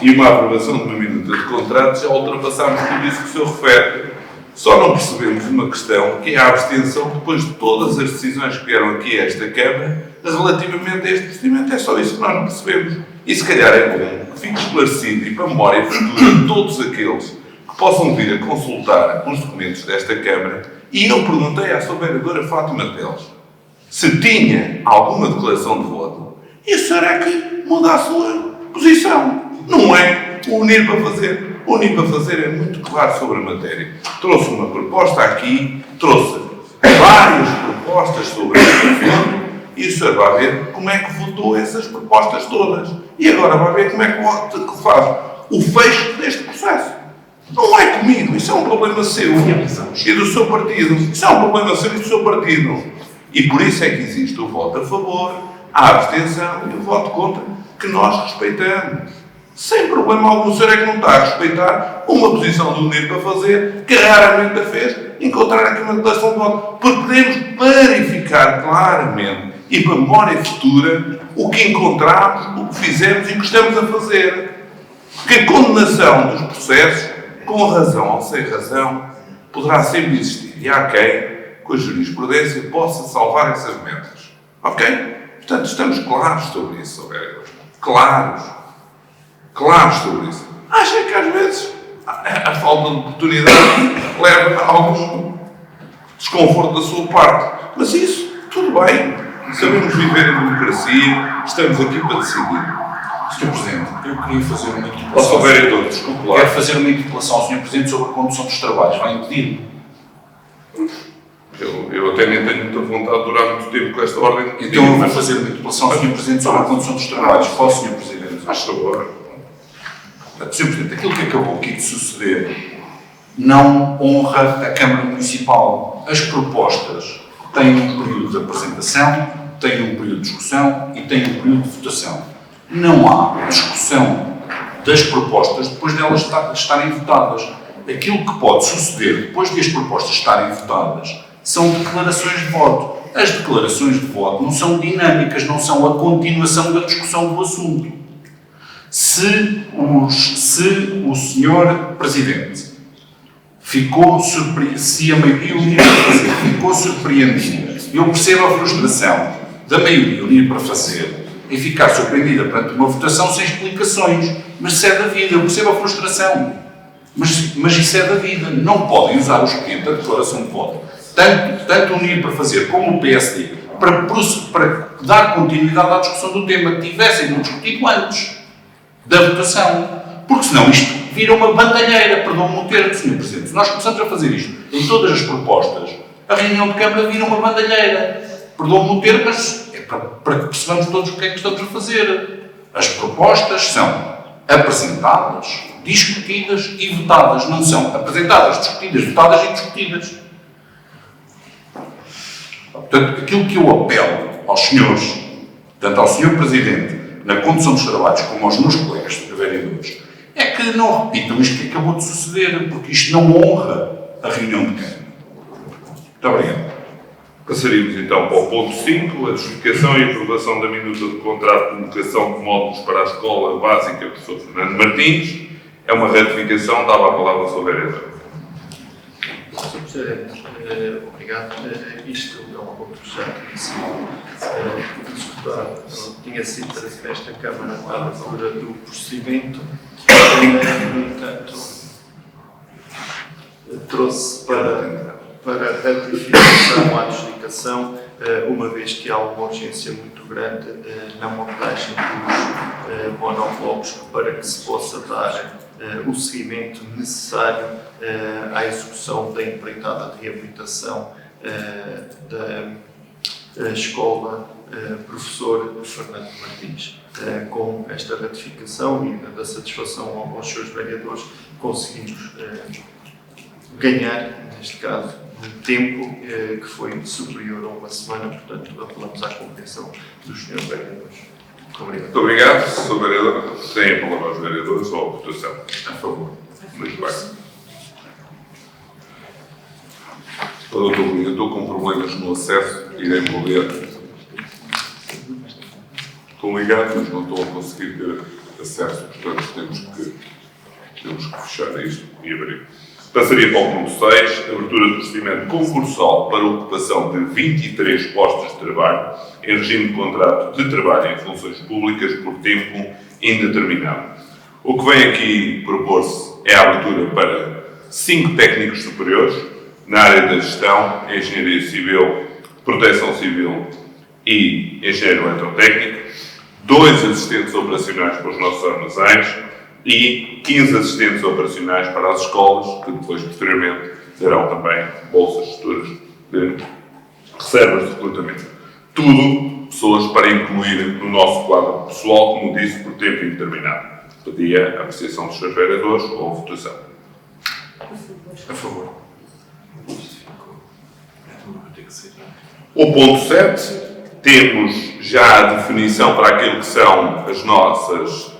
e uma aprovação de uma minuta de contrato já ultrapassámos tudo isso que o senhor refere. Só não percebemos uma questão, que é a abstenção depois de todas as decisões que vieram aqui a esta Câmara relativamente a este procedimento. É só isso que nós não percebemos. E se calhar é bom que fique esclarecido e para a memória futura de todos aqueles que possam vir a consultar os documentos desta Câmara. E eu perguntei à sua vereadora Fátima Teles se tinha alguma declaração de voto e a senhora é que muda a sua posição. Não é o unir para fazer. O unir para fazer é muito claro sobre a matéria. Trouxe uma proposta aqui, trouxe várias propostas sobre este assunto e o senhor vai ver como é que votou essas propostas todas. E agora vai ver como é que faz o fecho deste processo. Não é comigo, isso é um problema seu e do seu partido. Isso é um problema seu e do seu partido. E por isso é que existe o voto a favor, a abstenção e o voto contra, que nós respeitamos. Sem problema algum, o senhor é que não está a respeitar uma posição do unir para fazer, que raramente a fez, encontrar aqui uma declaração de voto. Porque podemos clarificar claramente e para a memória futura o que encontramos, o que fizemos e o que estamos a fazer. Porque a condenação dos processos, com razão ou sem razão, poderá sempre existir. E há quem, com a jurisprudência, possa salvar essas metas. Ok? Portanto, estamos claros sobre isso, vereador. Claros sobre isso. Acha que às vezes a falta de oportunidade leva a algum desconforto da sua parte. Mas isso, tudo bem. Sabemos viver em democracia, estamos aqui para decidir. Sr. Presidente, eu queria fazer uma interpelação. Posso vereador, desculpe lá. Quero fazer uma interpelação ao Sr. Presidente sobre a condução dos trabalhos. Vai impedir-me? Eu até nem tenho muita vontade de durar muito tempo com esta ordem. Então eu vou fazer uma interpelação ao Sr. Presidente sobre a condução dos trabalhos. Posso, Sr. Presidente? Faz favor. Sr. Presidente, aquilo que acabou aqui de suceder não honra a Câmara Municipal. As propostas têm um período de apresentação, têm um período de discussão e têm um período de votação. Não há discussão das propostas depois delas estarem votadas. Aquilo que pode suceder depois de as propostas estarem votadas são declarações de voto. As declarações de voto não são dinâmicas, não são a continuação da discussão do assunto. Se o Sr. Presidente ficou surpreendido, se a maioria unida para fazer ficou surpreendida, eu percebo a frustração da maioria unida para fazer em ficar surpreendida perante uma votação sem explicações, mas isso é da vida, eu percebo a frustração. Mas isso é da vida. Não podem usar o esquema da declaração de voto, tanto unir para fazer como o PSD, para dar continuidade à discussão do tema que tivessem discutido antes da votação. Porque senão isto vira uma bandalheira, perdão-me o termo, Sr. Presidente. Se nós começamos a fazer isto em todas as propostas, a reunião de Câmara vira uma bandalheira. Perdão-me o termo, mas é para que percebamos todos o que é que estamos a fazer. As propostas são apresentadas, discutidas e votadas. Não são apresentadas, discutidas, votadas e discutidas. Portanto, aquilo que eu apelo aos senhores, tanto ao Sr. Presidente, na condução dos trabalhos, como aos meus colegas vereadores, é que não repitam isto que acabou de suceder, porque isto não honra a reunião de Câmara. Muito obrigado. Passaríamos então para o ponto 5, a justificação e aprovação da minuta de contrato de colocação de módulos para a Escola Básica Professor Fernando Martins. É uma ratificação, dava a palavra ao seu vereador. Sr. Presidente, obrigado. Isto é um ponto que já tinha sido trazido a esta Câmara à abertura do procedimento. No entanto, trouxe para ratificação, a adjudicação, uma vez que há uma urgência muito grande na montagem dos monoblocos para que se possa dar o seguimento necessário à execução da empreitada de reabilitação da Escola Professor Fernando Martins. Com esta ratificação e da satisfação aos seus vereadores, conseguimos ganhar, neste caso, um tempo que foi superior a uma semana, portanto, apelamos à compreensão dos senhores vereadores. Muito obrigado. Muito obrigado, Sr. Vereador. Tem a palavra aos vereadores ou a votação? A favor. Muito bem. Doutor Cunha, eu estou com problemas no acesso, irei poder. Estou ligado, mas não estou a conseguir ter acesso, portanto temos que fechar isto e abrir. Passaria para o ponto 6, abertura do procedimento concursal para a ocupação de 23 postos de trabalho em regime de contrato de trabalho em funções públicas por tempo indeterminado. O que vem aqui propor-se é a abertura para 5 técnicos superiores na área da gestão, engenharia civil, proteção civil e engenheiro eletrotécnico, 2 assistentes operacionais para os nossos armazéns e 15 assistentes operacionais para as escolas, que depois, posteriormente, terão também bolsas futuras de reservas de recrutamento. Tudo pessoas para incluir no nosso quadro pessoal, como disse, por tempo indeterminado. Pedia a apreciação dos seus vereadores ou a votação. A favor. O ponto 7, temos já a definição para aquilo que são as nossas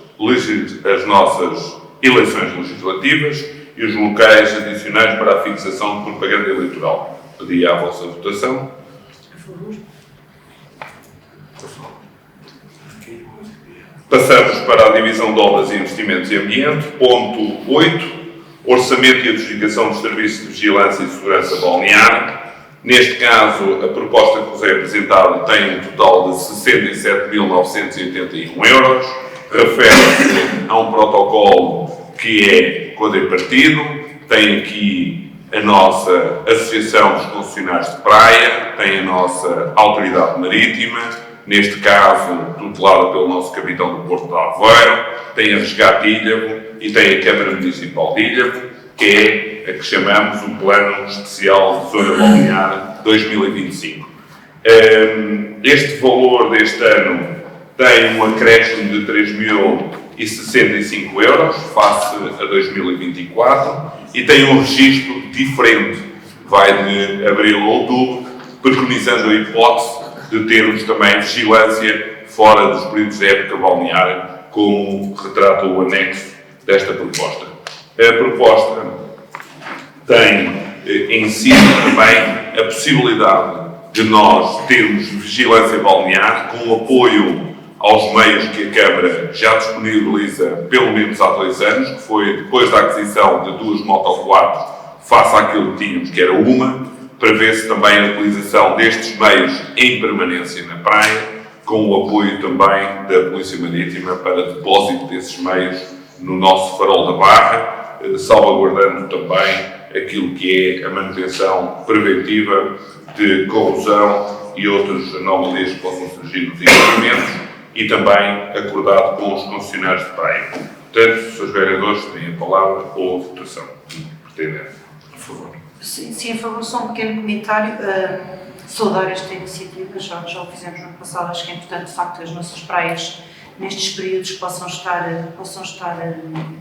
eleições legislativas e os locais adicionais para a fixação de propaganda eleitoral. Pedia a vossa votação. A favor. Passamos para a divisão de obras e investimentos e ambiente. Ponto 8, orçamento e adjudicação dos serviços de vigilância e segurança balnear. Neste caso, a proposta que vos é apresentada tem um total de 67.981 euros. Refere-se a um protocolo que é quadripartido. Tem aqui a nossa Associação dos Concessionários de Praia, tem a nossa Autoridade Marítima, neste caso tutelada pelo nosso capitão do Porto de Aveiro, tem a Resgate Ilhavo e tem a Câmara Municipal de Ilhavo, que é a que chamamos o Plano Especial de Zona Balnear 2025. Este valor deste ano tem um acréscimo de 3.065 euros face a 2024 e tem um registro diferente, vai de abril a outubro, preconizando a hipótese de termos também vigilância fora dos períodos de época balneária, como retrata o anexo desta proposta. A proposta tem em si também a possibilidade de nós termos vigilância balnear com apoio aos meios que a Câmara já disponibiliza pelo menos há 2 anos, que foi depois da aquisição de 2 motoquadros face àquilo que tínhamos, que era uma, prevê-se também a utilização destes meios em permanência na praia, com o apoio também da Polícia Marítima para depósito desses meios no nosso farol da Barra, salvaguardando também aquilo que é a manutenção preventiva de corrosão e outras anomalias que possam surgir nos equipamentos, e também acordado com os concessionários de praia. Portanto, os seus vereadores têm a palavra ou a votação. Pretendem. Por favor. Sim, a favor, só um pequeno comentário. Saudar esta iniciativa, já o fizemos no ano passado. Acho que é importante, de facto, que as nossas praias, nestes períodos, possam estar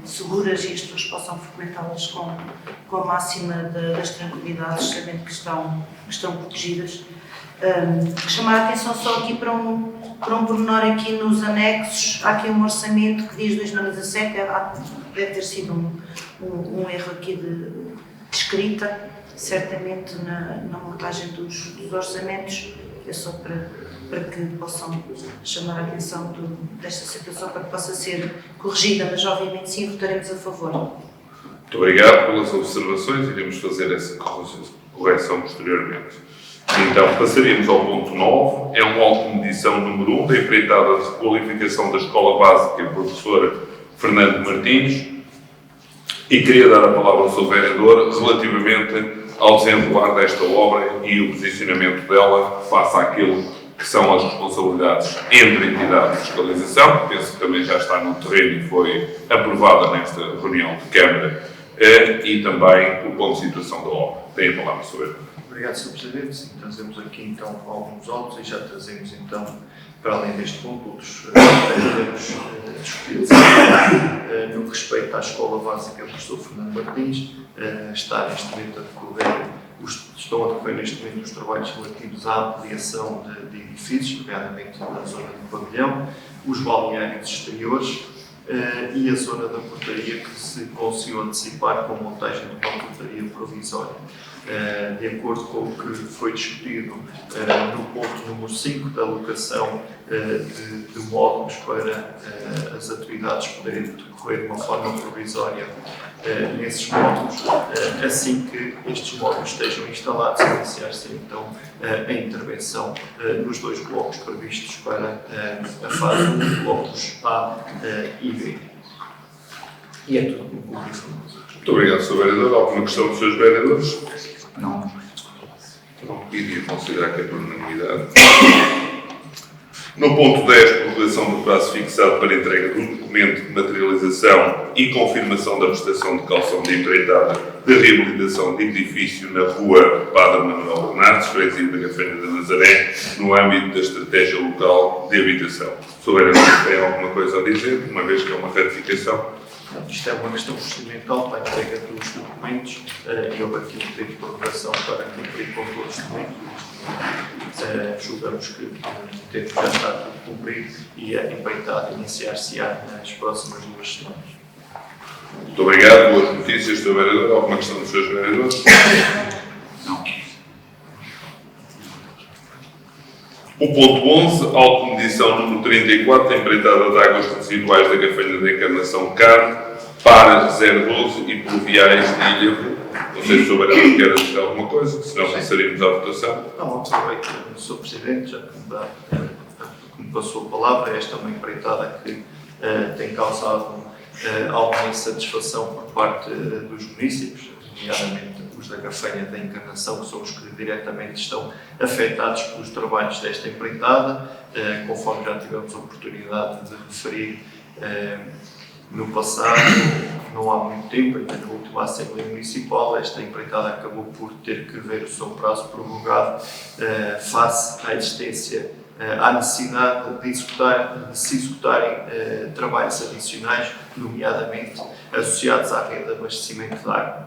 seguras e as pessoas possam frequentá-las com a máxima das tranquilidades, sabendo que estão protegidas. Chamar a atenção só aqui para um pormenor aqui nos anexos. Há aqui um orçamento que diz 2017, deve ter sido um erro aqui de escrita, certamente na montagem dos orçamentos. É só para que possam chamar a atenção desta situação, para que possa ser corrigida, mas obviamente sim, votaremos a favor. Muito obrigado pelas observações, iremos fazer essa correção posteriormente. Então, passaríamos ao ponto 9, é um auto de medição número 1 da empreitada de requalificação da Escola Básica Professor Fernando Martins, e queria dar a palavra ao seu vereador relativamente ao desenrolar desta obra e o posicionamento dela face àquilo que são as responsabilidades entre entidades de fiscalização, penso que também já está no terreno e foi aprovada nesta reunião de Câmara, e também o ponto de situação da obra. Tem a palavra, Sr. Vereador. Obrigado, Sr. Presidente. Sim, trazemos aqui então alguns autos e já trazemos então, para além deste ponto, outros podemos discutir no que respeita à Escola Básica Professor Fernando Martins. Estão a decorrer neste momento os trabalhos relativos à ampliação de edifícios, nomeadamente na zona do pavilhão, os balneários exteriores e a zona da portaria, que se conseguiu antecipar com a montagem de uma portaria provisória. de acordo com o que foi discutido no ponto número 5 da alocação de módulos para as atividades poderem decorrer de uma forma provisória nesses módulos, assim que estes módulos estejam instalados, iniciar-se então a intervenção nos 2 blocos previstos para a fase 1, blocos A e B. E é tudo com o público. Muito obrigado, Sr. Vereador. Alguma questão dos seus vereadores? Não. Não iria considerar que é por unanimidade. No ponto 10, prorrogação do prazo fixado para entrega do documento de materialização e confirmação da prestação de calção de empreitada de reabilitação de edifício na rua Padre Manuel Bernardes, freguesia da Gafanha da Nazaré, no âmbito da estratégia local de habitação. Se houver tem alguma coisa a dizer, uma vez que é uma ratificação? Isto é uma questão procedimental para a entrega dos documentos e houve aqui um pedido de prorrogação para cumprir com todos os documentos. Julgamos que o tempo já está tudo cumprido e é empreitado iniciar-se-á nas próximas 2 semanas. Muito obrigado. Boas notícias, Sr. Vereador. Alguma questão dos seus vereadores? Não. O ponto 11, automedição número 34, empreitada de águas residuais da Gafanha da Encarnação Carne, para 012 e pluviais de Ilha. Não sei se o vereador quer dizer alguma coisa, senão passaríamos à votação. Não, aproveito, Sr. Presidente, já que me passou a palavra, esta é uma empreitada que tem causado alguma insatisfação por parte dos municípios, nomeadamente os da Gafanha da Encarnação, que são os que diretamente estão afetados pelos trabalhos desta empreitada, conforme já tivemos a oportunidade de referir no passado, não há muito tempo, ainda na última Assembleia Municipal, esta empreitada acabou por ter que ver o seu prazo prorrogado face à existência, à necessidade de se executarem trabalhos adicionais, nomeadamente associados à rede de abastecimento de água.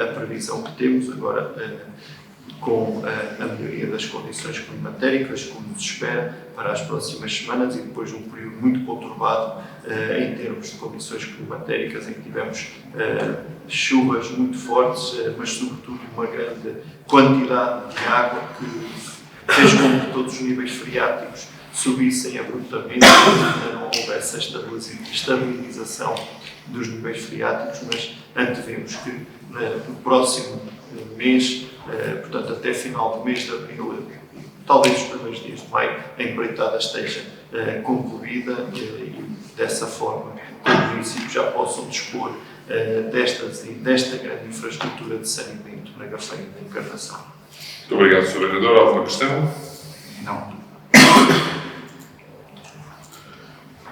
A previsão que temos agora, com a melhoria das condições climatéricas, como se espera, para as próximas semanas e depois de um período muito conturbado em termos de condições climatéricas, em que tivemos chuvas muito fortes, mas sobretudo uma grande quantidade de água que fez com que todos os níveis freáticos subissem abruptamente, ainda não houvesse a estabilização dos níveis freáticos, mas antevemos que no próximo mês, portanto até final do mês de abril, talvez os primeiros dias de maio, a empreitada esteja concluída e dessa forma os municípios já possam dispor desta grande infraestrutura de saneamento na Gafanha da Encarnação. Muito obrigado, Sr. Vereador. Alguma questão? Não.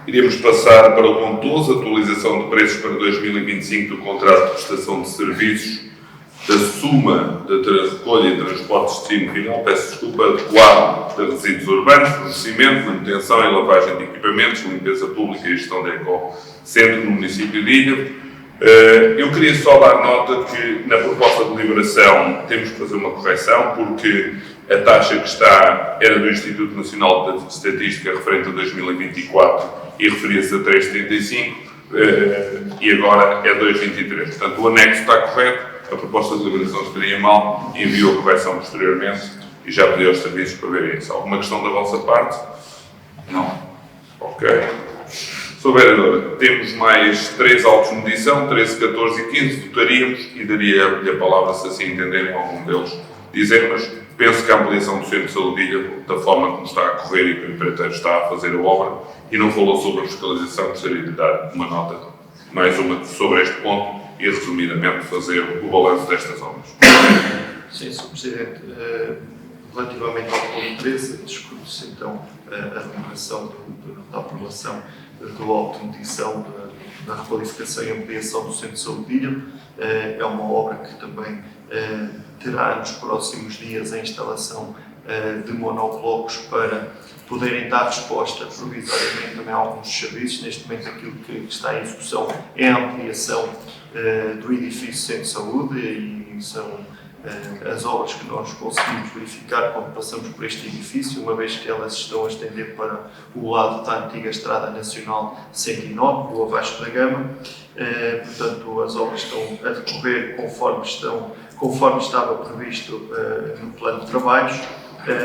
Iremos passar para o ponto 12, atualização de preços para 2025 do contrato de prestação de serviços da suma de recolha e transporte de destino final, peço desculpa, de quadro de resíduos urbanos, fornecimento, manutenção e lavagem de equipamentos, limpeza pública e gestão de ecocentro no município de Ilha. Eu queria só dar nota que na proposta de deliberação temos que fazer uma correção, porque a taxa que está era do Instituto Nacional de Estatística referente a 2024 e referia-se a 3,75 e agora é 2,23. Portanto, o anexo está correto, a proposta de deliberação estaria mal e enviou a correção posteriormente e já pediu aos serviços para verem isso. Alguma questão da vossa parte? Não. Ok. Sr. Vereador, temos mais 3 autos de medição, 13, 14 e 15, votaríamos e daria-lhe a palavra se assim entenderem algum deles dizer, mas penso que a ampliação do Centro de Saúde de Ilha, da forma como está a correr e que o empreiteiro está a fazer a obra, e não falou sobre a fiscalização, gostaria de dar uma nota, mais uma, sobre este ponto e, resumidamente, fazer o balanço destas obras. Sim, Sr. Presidente. Relativamente ao ponto 13, discute-se então a deliberação da aprovação do auto de medição da requalificação e ampliação do Centro de Saúde de Ilha. É uma obra que também terá nos próximos dias a instalação de monoblocos para poderem dar resposta provisoriamente também a alguns dos serviços. Neste momento aquilo que está em execução é a ampliação do edifício Centro de Saúde e são as obras que nós conseguimos verificar quando passamos por este edifício, uma vez que elas estão a estender para o lado da antiga Estrada Nacional 109, Rua Vasco da Gama. Portanto, as obras estão a decorrer conforme estão conforme estava previsto no plano de trabalhos.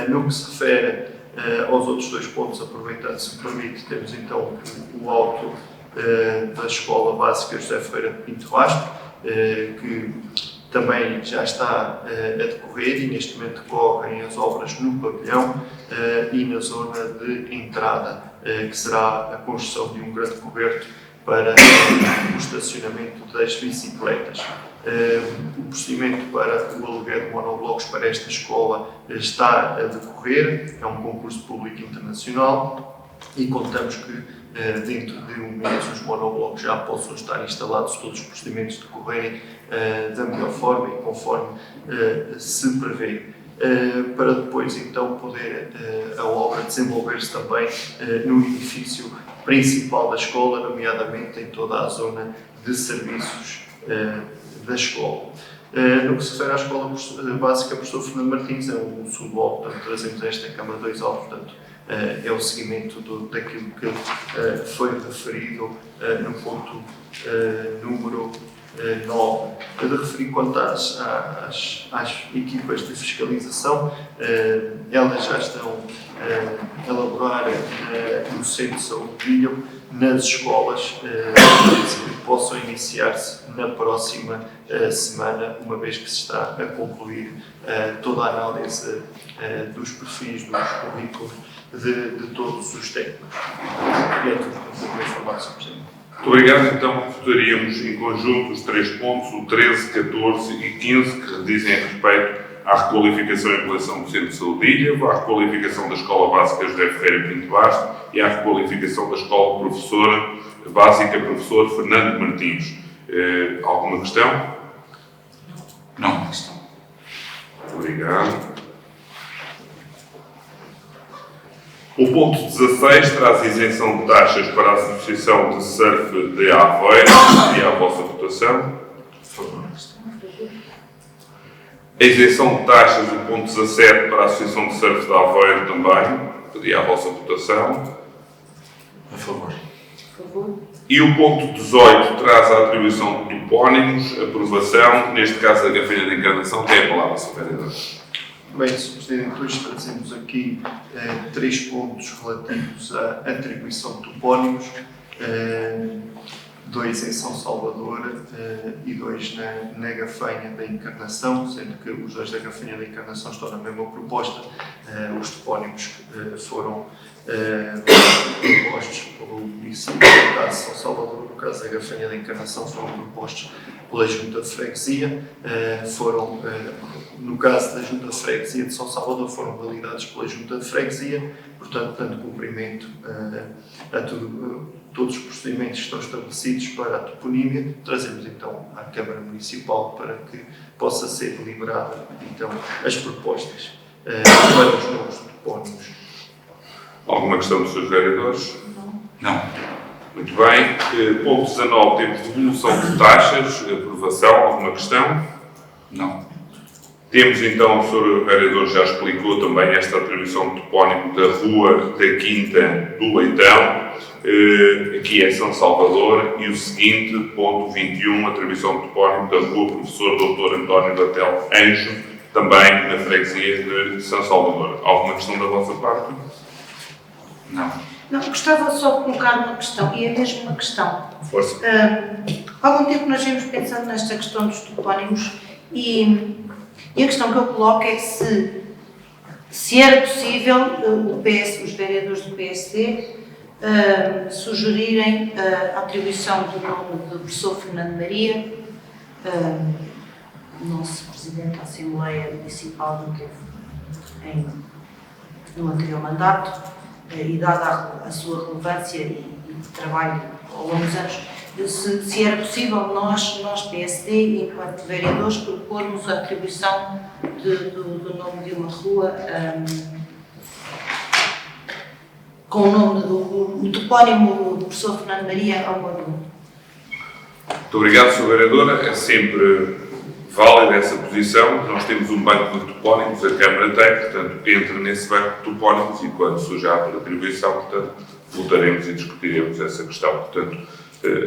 No que se refere aos outros 2 pontos, aproveitando, se me permite, temos então o auto da Escola Básica José Ferreira de Pinto Basto, que também já está a decorrer e neste momento decorrem as obras no pavilhão e na zona de entrada, que será a construção de um grande coberto para o estacionamento das bicicletas. O procedimento para o aluguer de monoblocos para esta escola está a decorrer, é um concurso público internacional e contamos que dentro de um mês os monoblocos já possam estar instalados, todos os procedimentos decorrerem da melhor forma e conforme se prevê, para depois então poder a obra desenvolver-se também no edifício principal da escola, nomeadamente em toda a zona de serviços da escola. No que se refere à Escola Básica Professor Fernando Martins, é um segundo alto, portanto trazemos esta em Câmara 2 alto, portanto é o seguimento daquilo que foi referido no ponto número 9. Eu de referir quanto às equipas de fiscalização, elas já estão a elaborar no Centro de Saúde de Ilho, nas escolas, que possam iniciar-se na próxima semana, uma vez que se está a concluir toda a análise dos perfis, dos currículos de todos os técnicos. E é tudo que eu vou informar sobre isso. Muito obrigado. Então, votaríamos em conjunto os 3 pontos, o 13, 14 e 15, que dizem respeito à requalificação e ampliação do Centro de Saúde de Ilha, à requalificação da Escola Básica José Ferreira Pinto Basto e à requalificação da Escola Básica Professor Fernando Martins. Alguma questão? Não, questão. Muito obrigado. O ponto 16 traz isenção de taxas para a Associação de Surf de Aveiro. E à vossa votação. Por favor. A isenção de taxas do ponto 17 para a Associação de Surf de Aveiro também. Pedi à vossa votação. A favor. E o ponto 18 traz a atribuição de topónimos, aprovação, neste caso da Gafanha da Encarnação. Tem a palavra, Sr. Vereador. Bem, Sr. Presidente, hoje trazemos aqui 3 pontos relativos à atribuição de topónimos, 2 em São Salvador e 2 na Gafanha da Encarnação, sendo que os 2 da Gafanha da Encarnação estão na mesma proposta. Os topónimos foram propostos pelo município, no caso de São Salvador, no caso da Gafanha da Encarnação, foram propostos pela Junta de Freguesia, no caso da Junta de Freguesia de São Salvador, foram validados pela Junta de Freguesia, portanto, dando cumprimento a todos os procedimentos que estão estabelecidos para a toponímia, trazemos então à Câmara Municipal para que possa ser deliberada então as propostas para os novos topónimos. Alguma questão dos seus vereadores? Não. Muito bem. Ponto 19, temos devolução de taxas, aprovação. Alguma questão? Não. Temos então, o Sr. Vereador já explicou também esta atribuição de topónimo da Rua da Quinta do Leitão, aqui é São Salvador, e o seguinte, ponto 21, atribuição de topónimo da Rua Professor Dr. António Batel Anjo, também na freguesia de São Salvador. Alguma questão da vossa parte? Não. Não, gostava só de colocar uma questão, e é mesmo uma questão. Força. Há algum tempo nós vimos pensando nesta questão dos topónimos e a questão que eu coloco é se era possível os vereadores do PSD sugerirem a atribuição do nome do professor Fernando Maria, nosso presidente da Assembleia Municipal que teve no anterior mandato, e dada a sua relevância e trabalho ao longo dos anos, se era possível nós PSD, enquanto vereadores, propormos a atribuição do nome de uma rua com o nome do topónimo do professor Fernando Maria ao meu nome. Muito obrigado, Sr. Vereador. É sempre válida essa posição. Nós temos um banco de topónimos, a Câmara tem, portanto, entra nesse banco de topónimos e quando surja a atribuição, portanto, voltaremos e discutiremos essa questão. Portanto,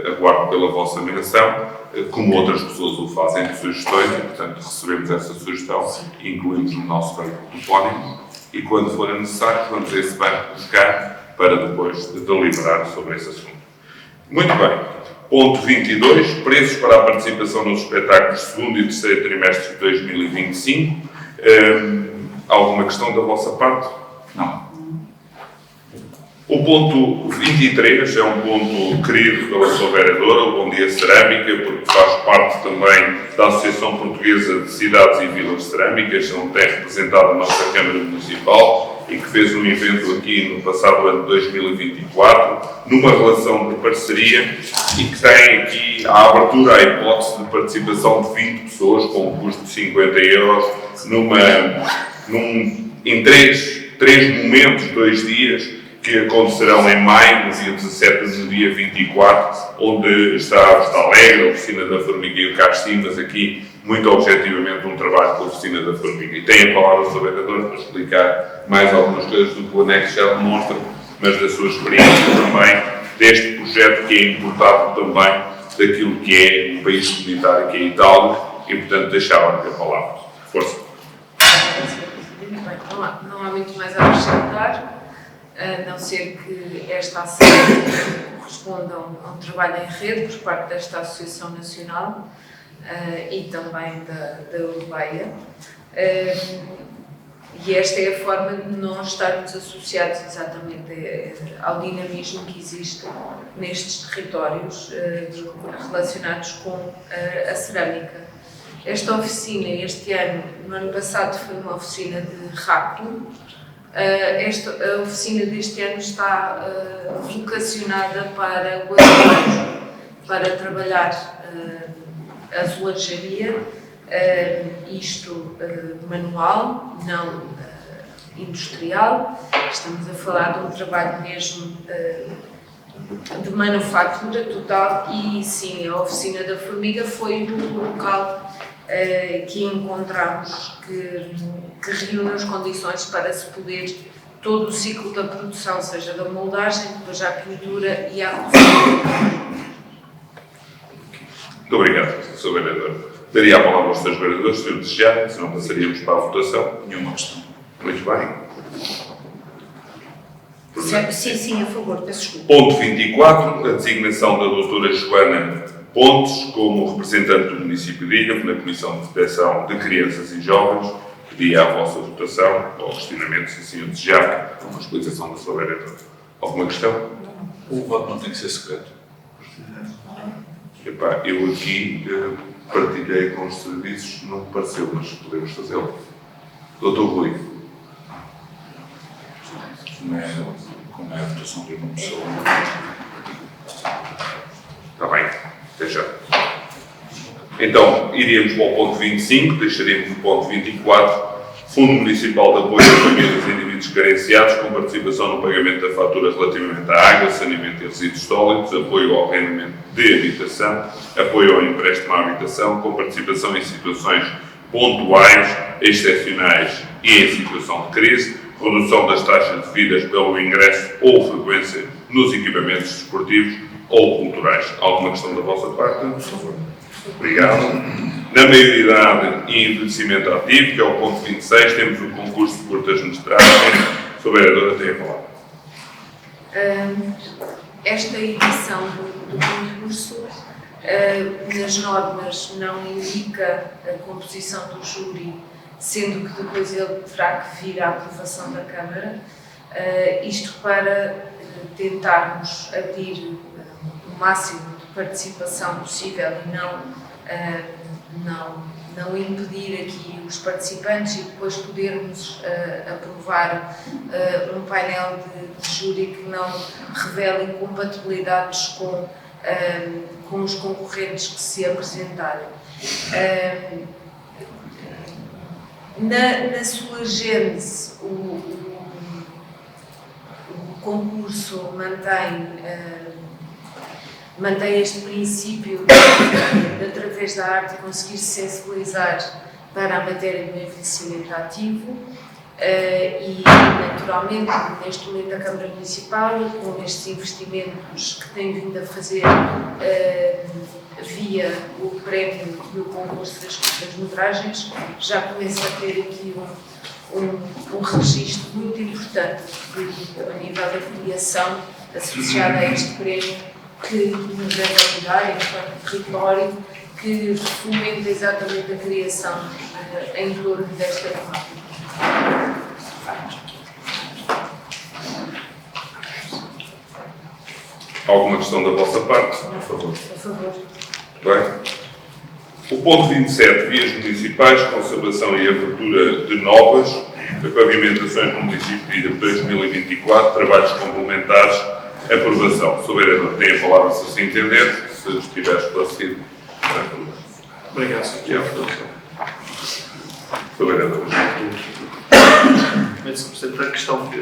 aguardo pela vossa menção, como outras pessoas o fazem de sugestões, e portanto recebemos essa sugestão e incluímos no nosso banco topónimo, e quando for necessário vamos a esse banco buscar para depois deliberar sobre esse assunto. Muito bem. Ponto 22, preços para a participação nos espetáculos segundo e terceiro trimestre de 2025. Alguma questão da vossa parte? Não. O ponto 23 é um ponto querido pela sua vereadora, o Bom Dia Cerâmica, porque faz parte também da Associação Portuguesa de Cidades e Vilas Cerâmicas, onde tem representado a nossa Câmara Municipal e que fez um evento aqui no passado ano de 2024, numa relação de parceria e que tem aqui a abertura, a hipótese de participação de 20 pessoas com um custo de 50 euros em três momentos, 2 dias, que acontecerão em maio, no dia 17 e no dia 24, onde está a Vista Alegre, a Oficina da Formiga e o Castim, mas aqui, muito objetivamente, um trabalho com a Oficina da Formiga. E tem a palavra sobre a vereadora para explicar mais algumas coisas do que o anexo já demonstra, mas da sua experiência também, deste projeto que é importado também daquilo que é um país comunitário, que é a Itália, e, portanto, deixava-lhe a palavra. Força. Não há muito mais a acrescentar, a não ser que esta ação corresponda a um trabalho em rede por parte desta Associação Nacional e também da Europeia. E esta é a forma de nós estarmos associados exatamente ao dinamismo que existe nestes territórios relacionados com a cerâmica. Esta oficina, este ano, no ano passado, foi uma oficina de rápido. A oficina deste ano está vocacionada para o azulejo, para trabalhar a azulejaria, isto manual, não industrial. Estamos a falar de um trabalho mesmo de manufatura total e sim, a Oficina da Formiga foi o local que encontramos que reúne as condições para se poder todo o ciclo da produção, seja da moldagem, depois à pintura e à costura. Muito obrigado, Sr. Vereador. Daria a palavra aos Srs. Vereadores, se o desejarem, senão passaríamos para a votação. Nenhuma questão. Muito bem. Sim, a favor, peço desculpa. Ponto 24, a designação da doutora Joana Pontes como representante do município de Ilha na Comissão de Proteção de Crianças e Jovens. Pedia a vossa votação, ou questionamento, se assim o desejar, com uma explicação da sua vereadora. Alguma questão? O voto não tem que ser secreto. Epá, eu aqui partilhei com os serviços, não me pareceu, mas podemos fazê-lo. Doutor Rui. Como é a votação de uma pessoa. Está bem, até já. Então, iríamos para o ponto 25, deixaríamos o ponto 24, Fundo Municipal de Apoio a Famílias e Indivíduos Carenciados, com participação no pagamento da fatura relativamente à água, saneamento e resíduos sólidos, apoio ao arrendamento de habitação, apoio ao empréstimo à habitação, com participação em situações pontuais, excepcionais e em situação de crise, redução das taxas devidas pelo ingresso ou frequência nos equipamentos desportivos ou culturais. Alguma questão da vossa parte? Por favor. Obrigado. Na maioridade e envelhecimento ativo, que é o ponto 26, temos o concurso de curtas-metragens. Sr. Vereadora, tem a palavra. Esta edição do concurso, nas normas, não indica a composição do júri, sendo que depois ele terá que vir à aprovação da Câmara, isto para tentarmos abrir o máximo de participação possível e não impedir aqui os participantes e depois podermos aprovar um painel de júri que não revele incompatibilidades com os concorrentes que se apresentarem. Na sua gênese, o concurso mantém este princípio de, através da arte, conseguir sensibilizar para a matéria do envelhecimento ativo. E, naturalmente, neste momento, a Câmara Municipal, com estes investimentos que tem vindo a fazer via o prémio e o concurso das metragens, já começa a ter aqui um registro muito importante a nível da criação associada a este prémio, que nos deve ajudar enquanto território, que fomenta exatamente a criação em torno desta temática. Alguma questão da vossa parte? Por favor. Por favor. Bem. O ponto 27, vias municipais, conservação e abertura de novas, pavimentações no município de 2024, trabalhos complementares, aprovação. Sr. Vereador, tem a palavra se assim entender, se estiver esclarecido. Obrigado, Sr. Sr. Vereador. Sr. Presidente, a questão que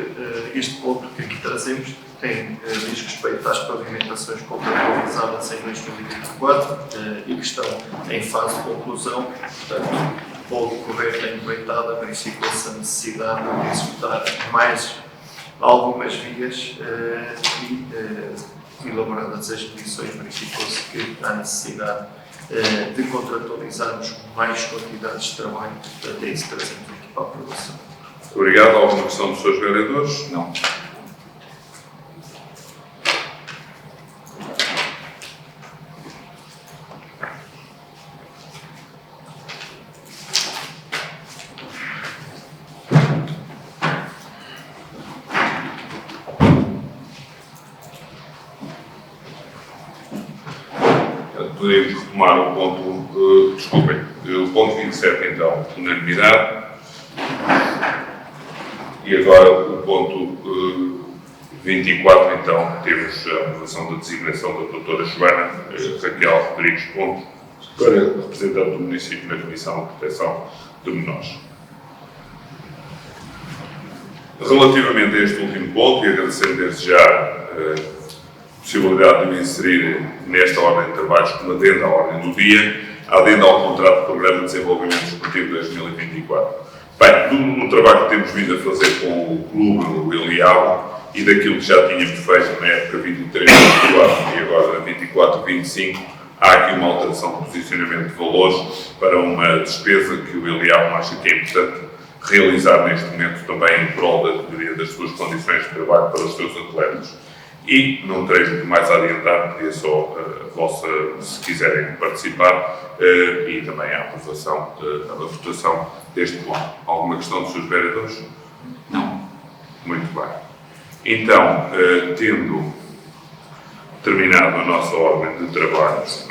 este ponto que aqui trazemos diz respeito às pavimentações contratualizadas em 2024 e que estão em fase de conclusão. Portanto, ao decorrer da empreitada, verificou-se a necessidade de executar mais algumas vias e, elaboradas as medições, verificou-se que há necessidade de contratualizarmos mais quantidades de trabalho. Portanto, é isso que trazemos aqui para a aprovação. Obrigado. Alguma questão dos seus vereadores? Não. Podemos retomar o ponto, desculpem, o ponto 27 então, unanimidade. E agora o ponto 24 então, temos a aprovação da designação da doutora Joana Raquel Rodrigues Ponte para representante do município na Comissão de Proteção de Menores. Relativamente a este último ponto, e agradecendo desde já a possibilidade de me inserir nesta ordem de trabalhos como adendo à ordem do dia, adendo ao contrato de Programa de Desenvolvimento Desportivo 2024. Bem, no trabalho que temos vindo a fazer com o Clube, o Eliabo, e daquilo que já tínhamos feito na época 23-24 e agora na 24-25, há aqui uma alteração de posicionamento de valores para uma despesa que o Eliabo acha que é importante realizar neste momento também em prol da melhoria das suas condições de trabalho para os seus atletas. E não terei muito mais a adiantar, pedia só a vossa, se quiserem participar, e também a aprovação, a votação deste ponto. Alguma questão dos seus vereadores? Não. Muito bem. Então, tendo terminado a nossa ordem de trabalhos,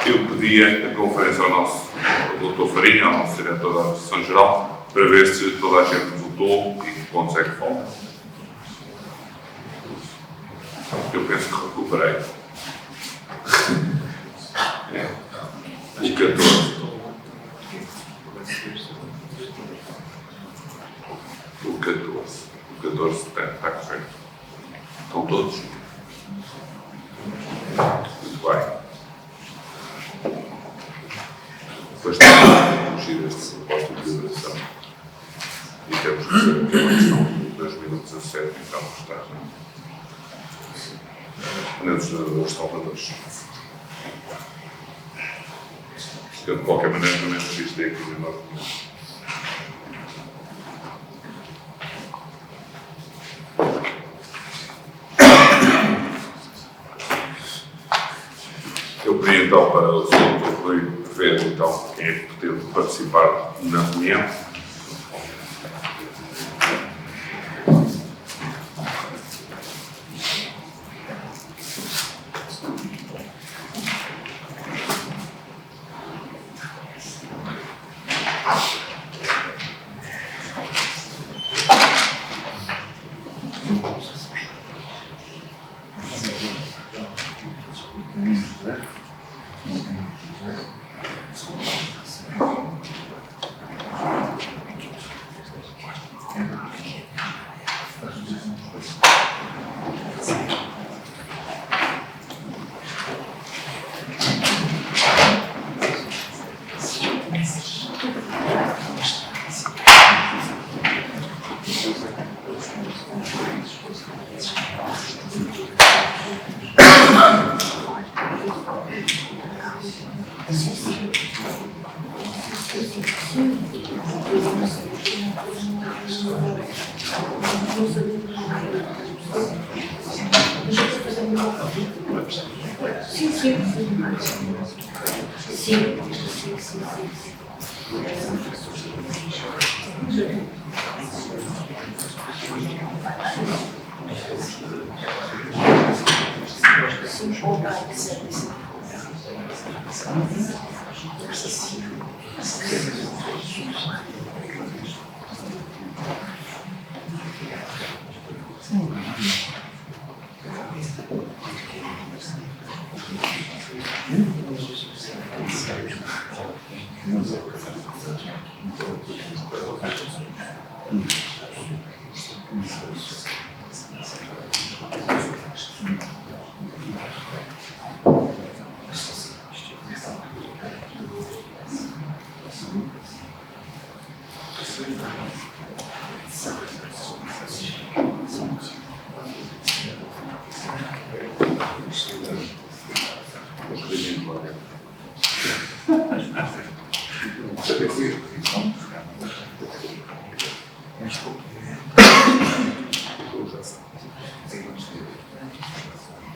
eu pedia a conferência ao nosso Dr. Farinha, ao nosso diretor da Administração-Geral, para ver se toda a gente votou e que pontos é que faltam. Eu penso que recuperei. O 14. O 14. O 14 está correto. Estão todos? Muito bem. Depois temos que corrigir este propósito de liberação. E temos que fazer aquela questão de 2017, então, está. Dos salvadores. Eu, de qualquer maneira, também registrei aqui no nosso documento. Eu pedi então para o Sr. Rui ver então quem é que pretende participar na reunião.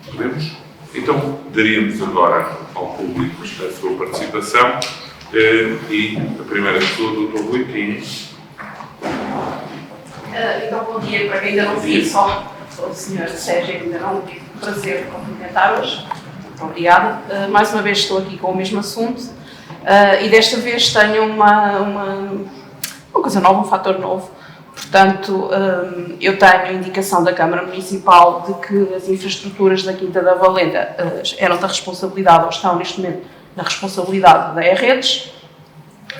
Podemos? Então, daríamos agora ao público a sua participação e a primeira pessoa do Dr. Rui Quim. Então, bom dia para quem ainda não vi, só o Sr. Sérgio ainda não tive o prazer de cumprimentar hoje. Muito obrigada. Mais uma vez estou aqui com o mesmo assunto e desta vez tenho uma coisa nova, um fator novo. Portanto, eu tenho indicação da Câmara Municipal de que as infraestruturas da Quinta da Valenda eram da responsabilidade, ou estão neste momento na responsabilidade da E-Redes,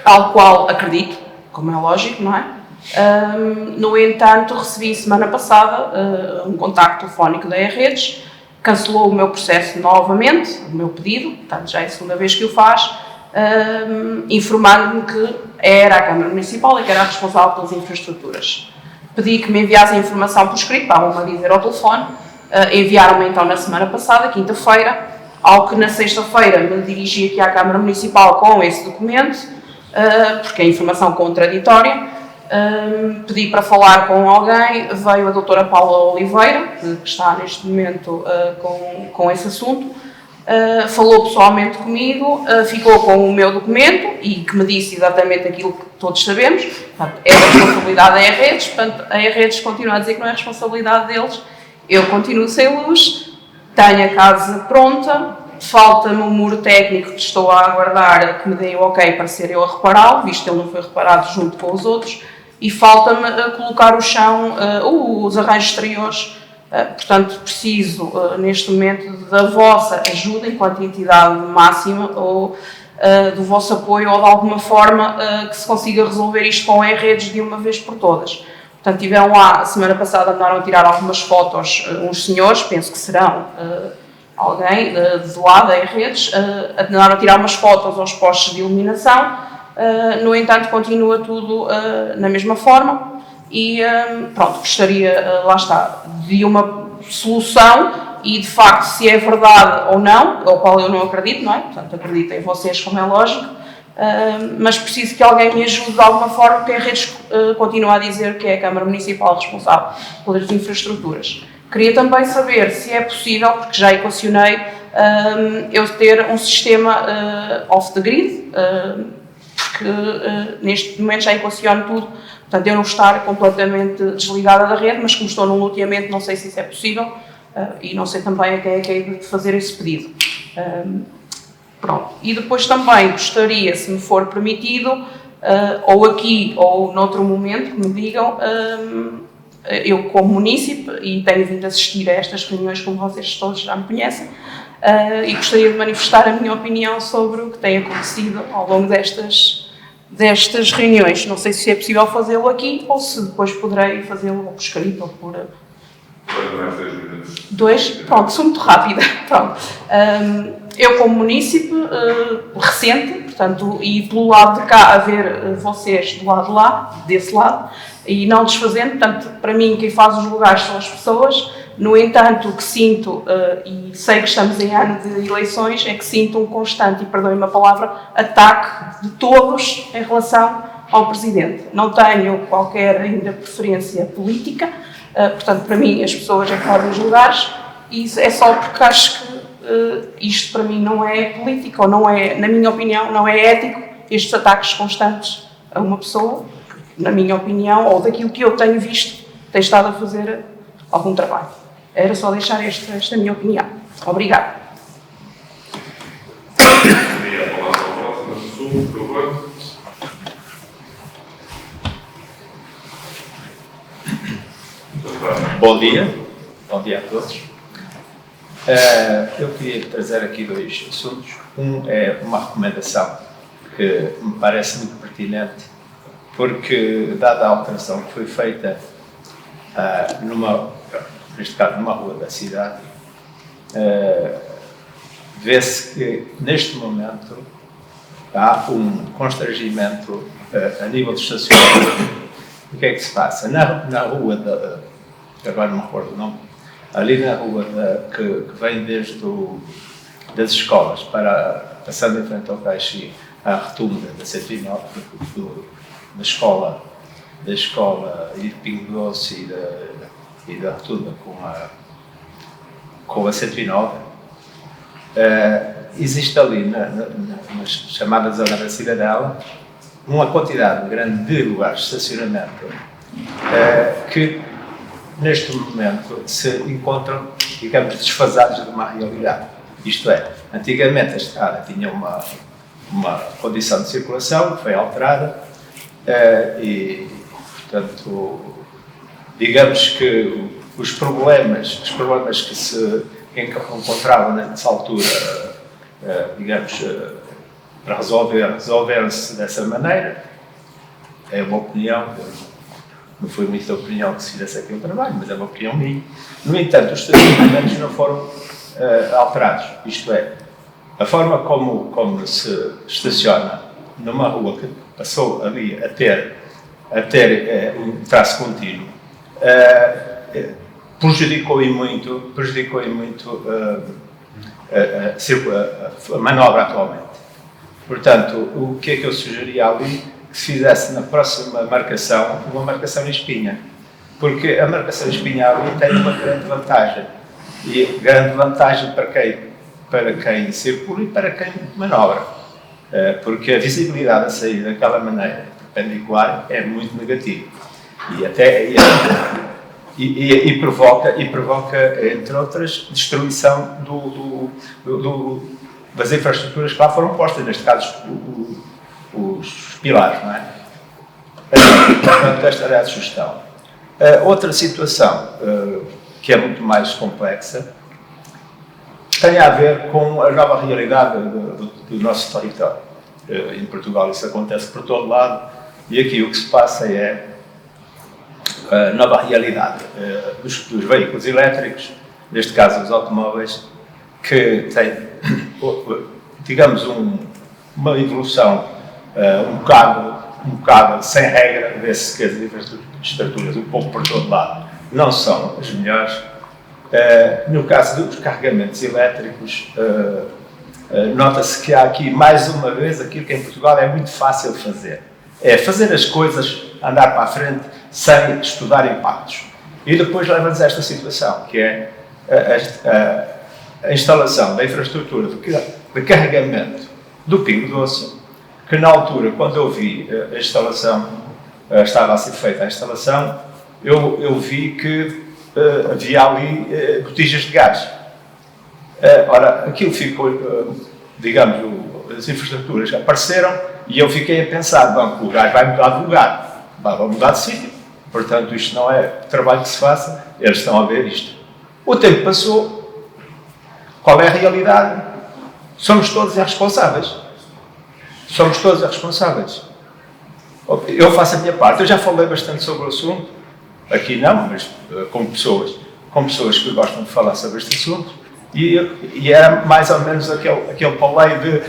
ao qual acredito, como é lógico, não é? No entanto, recebi semana passada um contacto telefónico da E-Redes, cancelou o meu processo novamente, o meu pedido, portanto já é a segunda vez que o faz, informando-me que era a Câmara Municipal e que era a responsável pelas infraestruturas. Pedi que me enviassem a informação por escrito, estavam-me a dizer ao telefone, enviaram-me então na semana passada, quinta-feira, ao que na sexta-feira me dirigi aqui à Câmara Municipal com esse documento, porque é informação contraditória. Pedi para falar com alguém, veio a doutora Paula Oliveira, que está neste momento com esse assunto, falou pessoalmente comigo, ficou com o meu documento e que me disse exatamente aquilo que todos sabemos, portanto, é a responsabilidade da E-Redes, portanto, a E-Redes continua a dizer que não é responsabilidade deles, eu continuo sem luz, tenho a casa pronta, falta-me um muro técnico que estou a aguardar que me deem o ok para ser eu a repará-lo, visto que ele não foi reparado junto com os outros, e falta-me colocar o chão, os arranjos exteriores. Portanto, preciso neste momento da vossa ajuda enquanto entidade máxima ou do vosso apoio ou de alguma forma que se consiga resolver isto com a E-Redes de uma vez por todas. Portanto, tiveram lá, a semana passada andaram a tirar algumas fotos, uns senhores, penso que serão alguém de lá da E-Redes, andaram a tirar umas fotos aos postos de iluminação. No entanto, continua tudo na mesma forma e pronto, gostaria, lá está, de uma solução e de facto se é verdade ou não, ao qual eu não acredito, não é? Portanto, acredito em vocês como é lógico, mas preciso que alguém me ajude de alguma forma, porque a Redes continua a dizer que é a Câmara Municipal responsável pelas infraestruturas. Queria também saber se é possível, porque já equacionei, eu ter um sistema off the grid, porque neste momento já equaciono tudo, portanto eu não estar completamente desligada da rede, mas como estou num loteamento não sei se isso é possível e não sei também a quem é que é de fazer esse pedido. Pronto. E depois também gostaria, se me for permitido, ou aqui ou noutro momento, que me digam, eu como munícipe, e tenho vindo a assistir a estas reuniões como vocês todos já me conhecem, e gostaria de manifestar a minha opinião sobre o que tem acontecido ao longo destas reuniões. Não sei se é possível fazê-lo aqui ou se depois poderei fazê-lo por escrito ou por... Pronto, sou muito rápida. Pronto. Eu como munícipe recente, portanto, e pelo lado de cá haver vocês do lado de lá, desse lado, e não desfazendo, portanto, para mim quem faz os lugares são as pessoas. No entanto, o que sinto, e sei que estamos em ano de eleições, é que sinto um constante, e perdoem-me a palavra, ataque de todos em relação ao Presidente. Não tenho qualquer ainda preferência política, portanto, para mim as pessoas é que formam os lugares, e isso é só porque acho que isto para mim não é político, ou não é, na minha opinião, não é ético, estes ataques constantes a uma pessoa, na minha opinião, ou daquilo que eu tenho visto, tem estado a fazer algum trabalho. Era só deixar esta minha opinião. Obrigada. Bom dia a todos. Eu queria trazer aqui dois assuntos. Um é uma recomendação que me parece muito pertinente, porque, dada a alteração que foi feita neste caso numa rua da cidade, vê-se que neste momento há um constrangimento a nível de estacionamento. O que é que se passa? Na rua agora não me recordo o nome, ali na rua que vem desde das escolas, passando em frente ao Caixi, à rotunda da 109, da escola e de Pingo Doce e da rotunda com a 109, existe ali na chamada zona da Cidadela uma quantidade grande de lugares de estacionamento que neste momento se encontram, digamos, desfasados de uma realidade. Isto é, antigamente a estrada tinha uma condição de circulação que foi alterada e, portanto, digamos que os problemas que se encontravam nessa altura, digamos, para resolveram-se dessa maneira. É uma opinião, não foi muita opinião que se fizesse aquele trabalho, mas é uma opinião minha. No entanto, os estacionamentos não foram alterados, isto é, a forma como se estaciona numa rua que passou ali a ter um traço contínuo, prejudicou muito a manobra atualmente. Portanto, o que é que eu sugeria ali? Que se fizesse na próxima marcação uma marcação em espinha, porque a marcação em espinha ali tem uma grande vantagem, e grande vantagem para quem circula e para quem manobra, porque a visibilidade a sair daquela maneira perpendicular é muito negativa e provoca, entre outras, destruição das infraestruturas que lá foram postas, neste caso os pilares, não é? Portanto, esta era a sugestão. Outra situação que é muito mais complexa tem a ver com a nova realidade do nosso território. Em Portugal isso acontece por todo lado e aqui o que se passa é a nova realidade dos veículos elétricos, neste caso os automóveis, que têm, digamos, uma evolução um bocado sem regra, vê-se que as infraestruturas, um pouco por todo lado, não são as melhores. No caso dos carregamentos elétricos, nota-se que há aqui, mais uma vez, aquilo que em Portugal é muito fácil fazer. É fazer as coisas, andar para a frente, sem estudar impactos. E depois leva-nos a esta situação, que é a instalação da infraestrutura de carregamento do Pingo Doce, que na altura, quando eu vi a instalação, estava a ser feita a instalação, eu vi que havia ali botijas de gás. Ora, aquilo ficou, digamos, as infraestruturas apareceram e eu fiquei a pensar, bom, o gás vai mudar de lugar, vai mudar de sítio, portanto isto não é trabalho que se faça, eles estão a ver isto. O tempo passou, qual é a realidade? Somos todos irresponsáveis. Somos todos irresponsáveis. Eu faço a minha parte, eu já falei bastante sobre o assunto, aqui não, mas com pessoas que gostam de falar sobre este assunto, E era mais ou menos aquele paleio de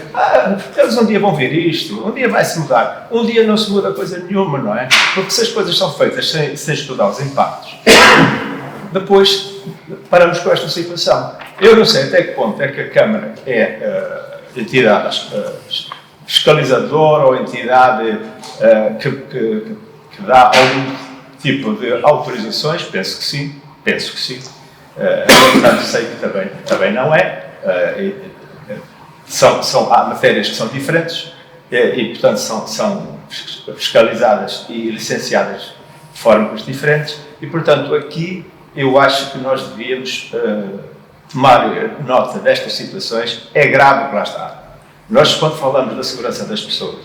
eles um dia vão ver isto, um dia vai-se mudar, um dia não se muda coisa nenhuma, não é? Porque se as coisas são feitas sem estudar os impactos, depois paramos com esta situação. Eu não sei até que ponto é que a Câmara é entidade fiscalizadora ou entidade que dá algum tipo de autorizações, penso que sim. Portanto, sei que também não é. Há matérias que são diferentes e portanto, são fiscalizadas e licenciadas de formas diferentes e, portanto, aqui eu acho que nós devíamos tomar nota destas situações. É grave o que lá está. Nós, quando falamos da segurança das pessoas,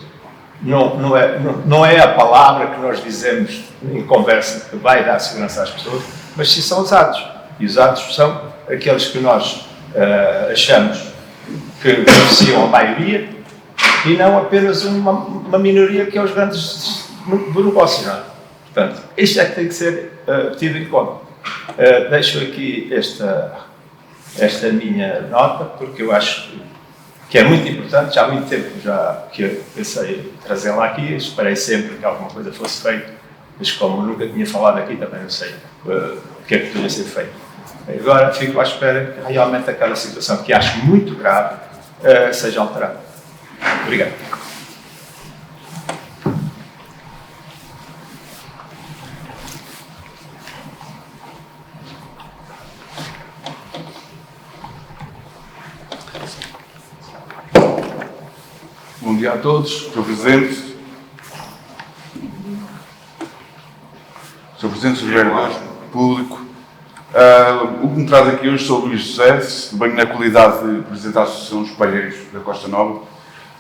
não é a palavra que nós dizemos em conversa que vai dar segurança às pessoas, mas sim são os atos. E os atos são aqueles que nós achamos que beneficiam a maioria e não apenas uma minoria que é os grandes do negócio. Não é? Portanto, isto é que tem que ser tido em conta. Deixo aqui esta minha nota, porque eu acho que é muito importante. Já há muito tempo que eu pensei em trazê-la aqui, esperei sempre que alguma coisa fosse feita, mas como nunca tinha falado aqui, também não sei o que é que poderia ser feito. Agora fico à espera que realmente aquela situação que acho muito grave seja alterada. Obrigado. Bom dia a todos, Sr. Presidente. Sr. Presidente, Sr. Vereador, público. O que me traz aqui hoje sou o Luís José, venho na qualidade de Presidente da Associação dos Palheiros da Costa Nova,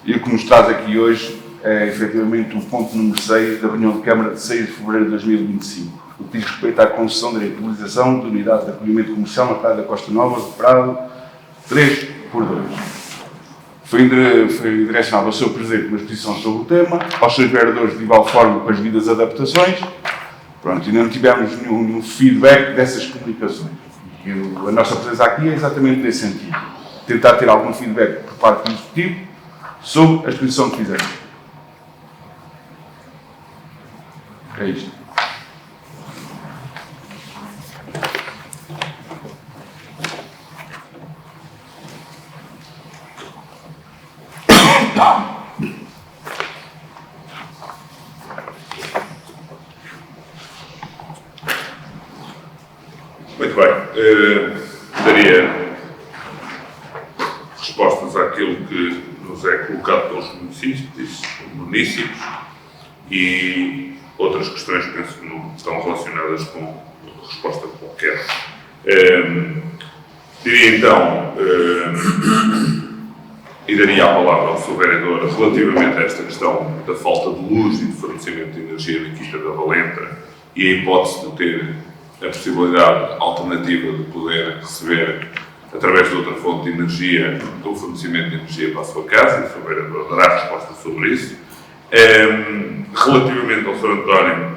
e o que nos traz aqui hoje é efetivamente o ponto número 6 da reunião de Câmara de 6 de fevereiro de 2025, o que diz respeito à concessão de direito de utilização de unidade de acolhimento comercial na Praia da Costa Nova, do Prado 3x2. Foi direcionado ao Sr. Presidente uma exposição sobre o tema, aos seus vereadores de igual forma com as devidas adaptações. Pronto, ainda não tivemos nenhum feedback dessas comunicações. A nossa presença aqui é exatamente nesse sentido. Tentar ter algum feedback por parte do Executivo sobre a exposição que fizemos. É isto. Muito bem. Daria respostas àquilo que nos é colocado pelos municípios e outras questões que penso que não estão relacionadas com resposta qualquer. Diria então, e daria a palavra ao Sr. Vereador relativamente a esta questão da falta de luz e de fornecimento de energia na Quinta da Valenta e a hipótese de ter a possibilidade alternativa de poder receber, através de outra fonte de energia, o fornecimento de energia para a sua casa, e o Sr. Vereador dará resposta sobre isso. Relativamente ao Sr. António,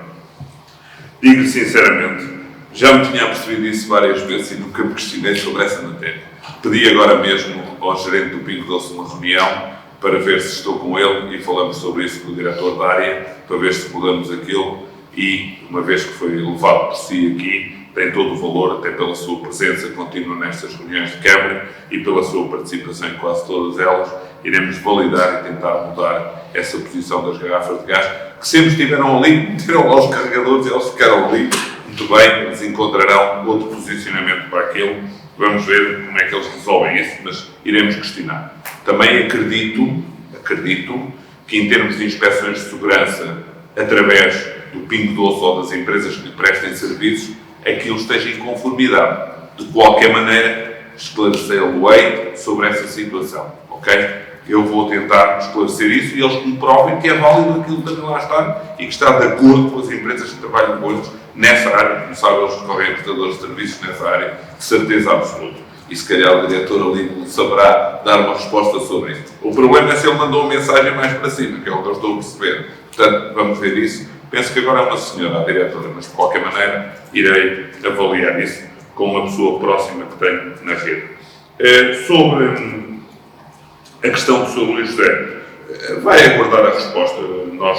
digo-lhe sinceramente, já me tinha percebido isso várias vezes e nunca me questionei sobre essa matéria. Pedi agora mesmo ao gerente do Pingo Doce uma reunião para ver se estou com ele e falamos sobre isso com o diretor da área, para ver se mudamos aquilo. E, uma vez que foi levado por si aqui, tem todo o valor, até pela sua presença contínua nestas reuniões de Câmara e pela sua participação em quase todas elas, iremos validar e tentar mudar essa posição das garrafas de gás, que sempre estiveram ali, meteram lá os carregadores e eles ficaram ali. Muito bem, eles encontrarão outro posicionamento para aquilo. Vamos ver como é que eles resolvem isso, mas iremos questionar. Também acredito que em termos de inspeções de segurança, através do Pingo Doce ou das empresas que lhe prestem serviços, aquilo esteja em conformidade. De qualquer maneira, esclarecê-lo-ei sobre essa situação, ok? Eu vou tentar esclarecer isso e eles comprovem que é válido aquilo que lá está e que está de acordo com as empresas que trabalham com eles nessa área. Como sabem, eles recorrem a prestadores de serviços nessa área, de certeza absoluta. E se calhar o diretor ali saberá dar uma resposta sobre isso. O problema é se ele mandou uma mensagem mais para cima, que é o que eu estou a perceber. Portanto, vamos ver isso. Penso que agora é uma senhora a diretora, mas de qualquer maneira irei avaliar isso com uma pessoa próxima que tenho na rede. Sobre a questão do Sr. Luís José, vai aguardar a resposta. Nós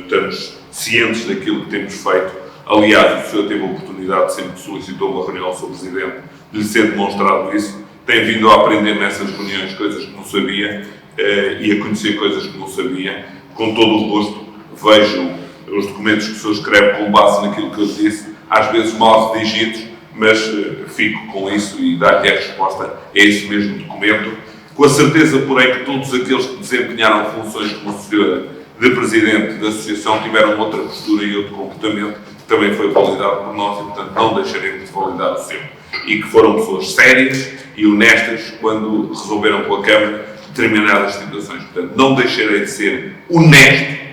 estamos cientes daquilo que temos feito. Aliás, o senhor teve a oportunidade, sempre que solicitou uma reunião ao Sr. Presidente, de lhe ser demonstrado isso. Tem vindo a aprender nessas reuniões coisas que não sabia e a conhecer coisas que não sabia. Com todo o gosto, vejo os documentos que o senhor escreve com base naquilo que eu disse, às vezes mal redigidos, mas fico com isso e dar-lhe a resposta a esse mesmo documento, com a certeza, porém, que todos aqueles que desempenharam funções como senhora de Presidente da Associação tiveram outra postura e outro comportamento que também foi validado por nós e, portanto, não deixaremos de validar o seu. E que foram pessoas sérias e honestas quando resolveram com a Câmara determinadas situações. Portanto, não deixarei de ser honesto,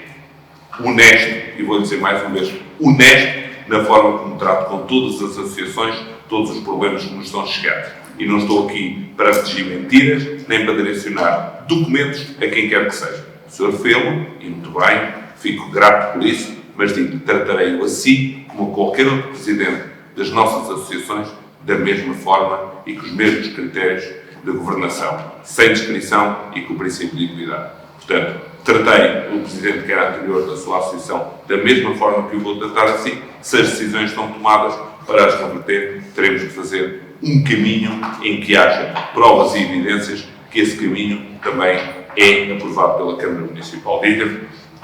e vou dizer mais uma vez, honesto na forma como trato com todas as associações, todos os problemas que nos estão chegados. E não estou aqui para dirigir mentiras, nem para direcionar documentos a quem quer que seja. O senhor fê-lo, e muito bem, fico grato por isso, mas digo, tratarei-o assim, como qualquer outro presidente das nossas associações, da mesma forma e com os mesmos critérios de governação, sem descrição e com o princípio de equidade. Portanto, tratei o presidente que era anterior da sua associação da mesma forma que o vou tratar assim. Se as decisões estão tomadas, para as reverter, teremos que fazer um caminho em que haja provas e evidências que esse caminho também é aprovado pela Câmara Municipal de Ícaro,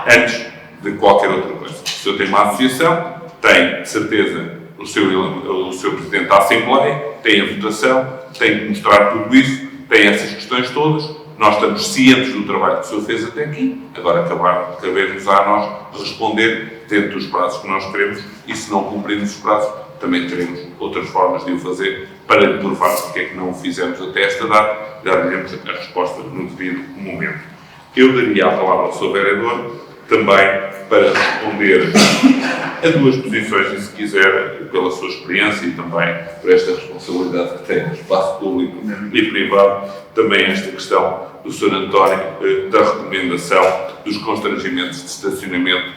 antes de qualquer outra coisa. O senhor tem uma associação, tem, de certeza, o seu Presidente da Assembleia, tem a votação, tem que mostrar tudo isso, tem essas questões todas. Nós estamos cientes do trabalho que o senhor fez até aqui, agora cabe-nos a nós responder dentro dos prazos que nós queremos e, se não cumprirmos os prazos, também teremos outras formas de o fazer para lhe provar porque é que não o fizemos até esta data, daremos a resposta no devido momento. Eu daria a palavra ao Sr. Vereador também para responder a duas posições e, se quiser, pela sua experiência e também por esta responsabilidade que tem no espaço público e privado, também esta questão do Sr. António, da recomendação dos constrangimentos de estacionamento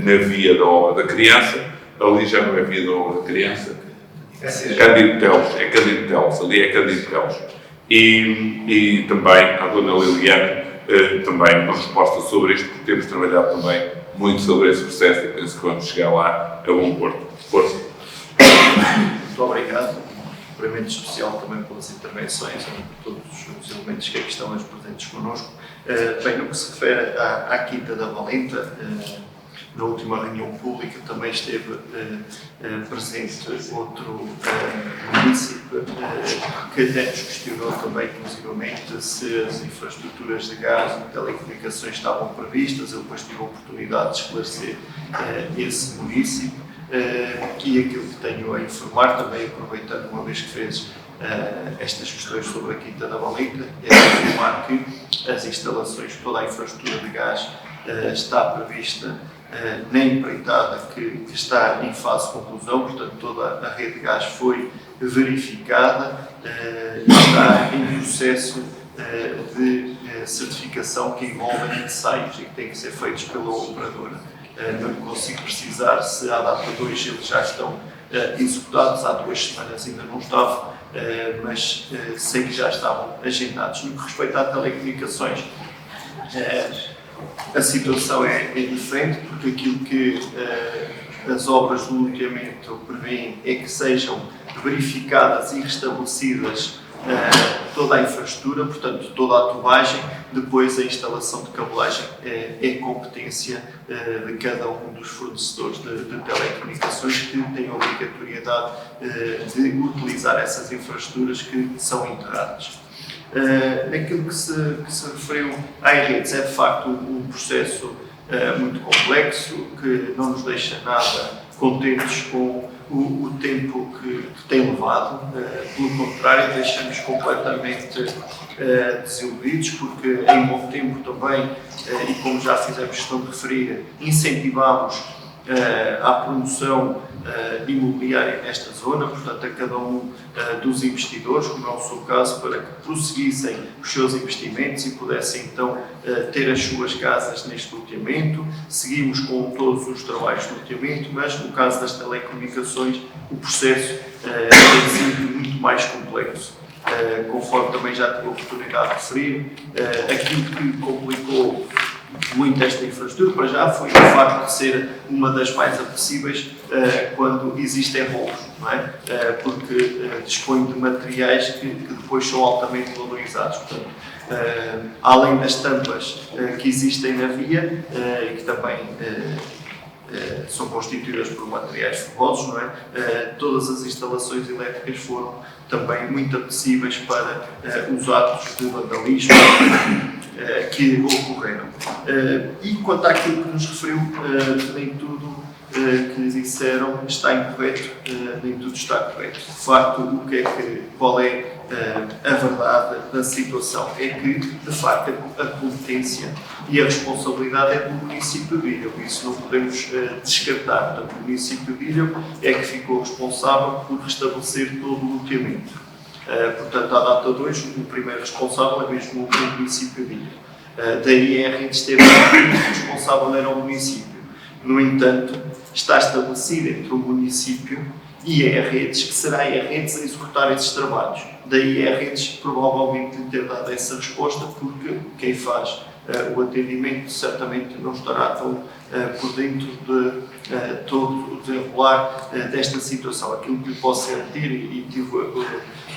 na via da obra da criança. Ali já não é via da obra da criança, Cândido Teles, ali é Cândido Teles. E também à Dona Liliana, também uma resposta sobre isto, porque temos trabalhado também muito sobre esse processo e penso que vamos chegar lá a bom porto. Força. Muito obrigado. Um cumprimento especial também pelas intervenções e por todos os elementos que aqui estão hoje presentes connosco. Bem, no que se refere à Quinta da Valenta, na última reunião pública também esteve presente outro município que até nos questionou também, inclusivamente, se as infraestruturas de gás e telecomunicações estavam previstas. Eu depois tive a oportunidade de esclarecer esse município e aquilo que tenho a informar, também aproveitando uma vez que fez estas questões sobre a Quinta da Valenta, é informar que as instalações, toda a infraestrutura de gás está prevista na empreitada que está em fase de conclusão, portanto toda a rede de gás foi verificada e está em processo de certificação que envolve ensaios e que têm que ser feitos pela operadora. Não consigo precisar se à data de hoje eles já estão executados, há 2 semanas ainda não estavam, mas sei que já estavam agendados. No que respeita a telecomunicações, a situação é diferente, porque aquilo que as obras de loteamento prevêem é que sejam verificadas e restabelecidas toda a infraestrutura, portanto toda a tubagem, depois a instalação de cabelagem é competência de cada um dos fornecedores de telecomunicações que têm a obrigatoriedade de utilizar essas infraestruturas que são integradas. Naquilo que se referiu às redes, é de facto um processo muito complexo, que não nos deixa nada contentes com o tempo que tem levado. Pelo contrário, deixa-nos completamente desiludidos, porque em bom tempo também, e como já fizemos questão de referir, incentivamos à promoção imobiliária nesta zona, portanto a cada um dos investidores, como é o seu caso, para que prosseguissem os seus investimentos e pudessem então ter as suas casas neste loteamento. Seguimos com todos os trabalhos de loteamento, mas no caso das telecomunicações o processo tem sido muito mais complexo. conforme também já tive a oportunidade de referir. Aquilo que complicou muito esta infraestrutura, para já, foi o facto de ser uma das mais acessíveis quando existem rolos, não é? Porque dispõe de materiais que depois são altamente valorizados. Portanto, além das tampas que existem na via e que também são constituídas por materiais ferrosos, não é? Todas as instalações elétricas foram também muito acessíveis para os atos de vandalismo que ocorreram. E quanto àquilo que nos referiu, nem tudo que disseram está incorreto, nem tudo está correto. De facto, qual é a verdade da situação? É que, de facto, a competência e a responsabilidade é do município de Ilhavo. Isso não podemos descartar. Portanto, o município de Ilhavo é que ficou responsável por restabelecer todo o loteamento. Portanto, à data 2, o primeiro responsável é mesmo o município de Ilhavo. Daí a rede esteve o responsável era o município. No entanto, está estabelecido entre o município e a Redes, que será a Redes a executar esses trabalhos. Daí a Redes provavelmente lhe ter dado essa resposta, porque quem faz o atendimento certamente não estará tão por dentro de todo o desenrolar desta situação. Aquilo que lhe posso garantir, e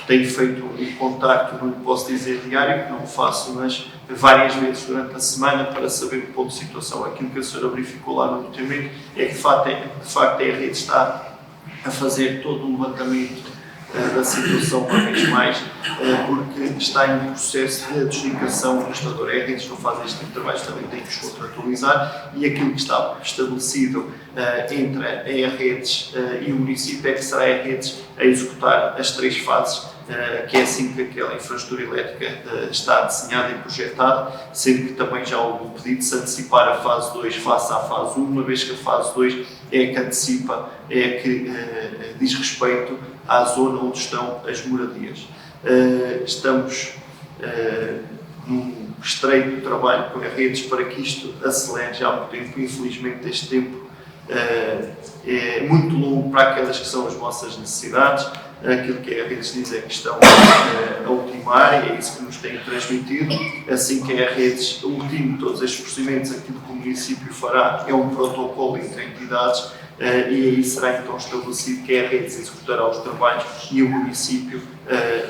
tenho feito um contacto, não lhe posso dizer diário, que não o faço, mas várias vezes durante a semana para saber o ponto de situação. Aquilo que a senhora verificou lá no loteamento é que de facto a rede está a fazer todo o levantamento da situação uma vez mais, porque está em processo de adjudicação do prestador. A Redes não faz este tipo de trabalhos, também tem que os contratualizar, e aquilo que está estabelecido entre a Redes e o município é que será a Redes a executar as 3 fases, que é assim que aquela infraestrutura elétrica está desenhada e projetada, sendo que também já houve um pedido de se antecipar a fase 2 face à fase 1, uma vez que a fase 2 é a que antecipa, é a que diz respeito à zona onde estão as moradias. Estamos num estreito trabalho com a Redes para que isto acelere já há muito tempo. Infelizmente este tempo é muito longo para aquelas que são as vossas necessidades. Aquilo que a Redes diz é que estão a ultimar, e é isso que nos tem transmitido. Assim que a Redes ultime todos estes procedimentos, aquilo que o município fará é um protocolo entre entidades, e aí será então estabelecido que a Redes executará os trabalhos e o município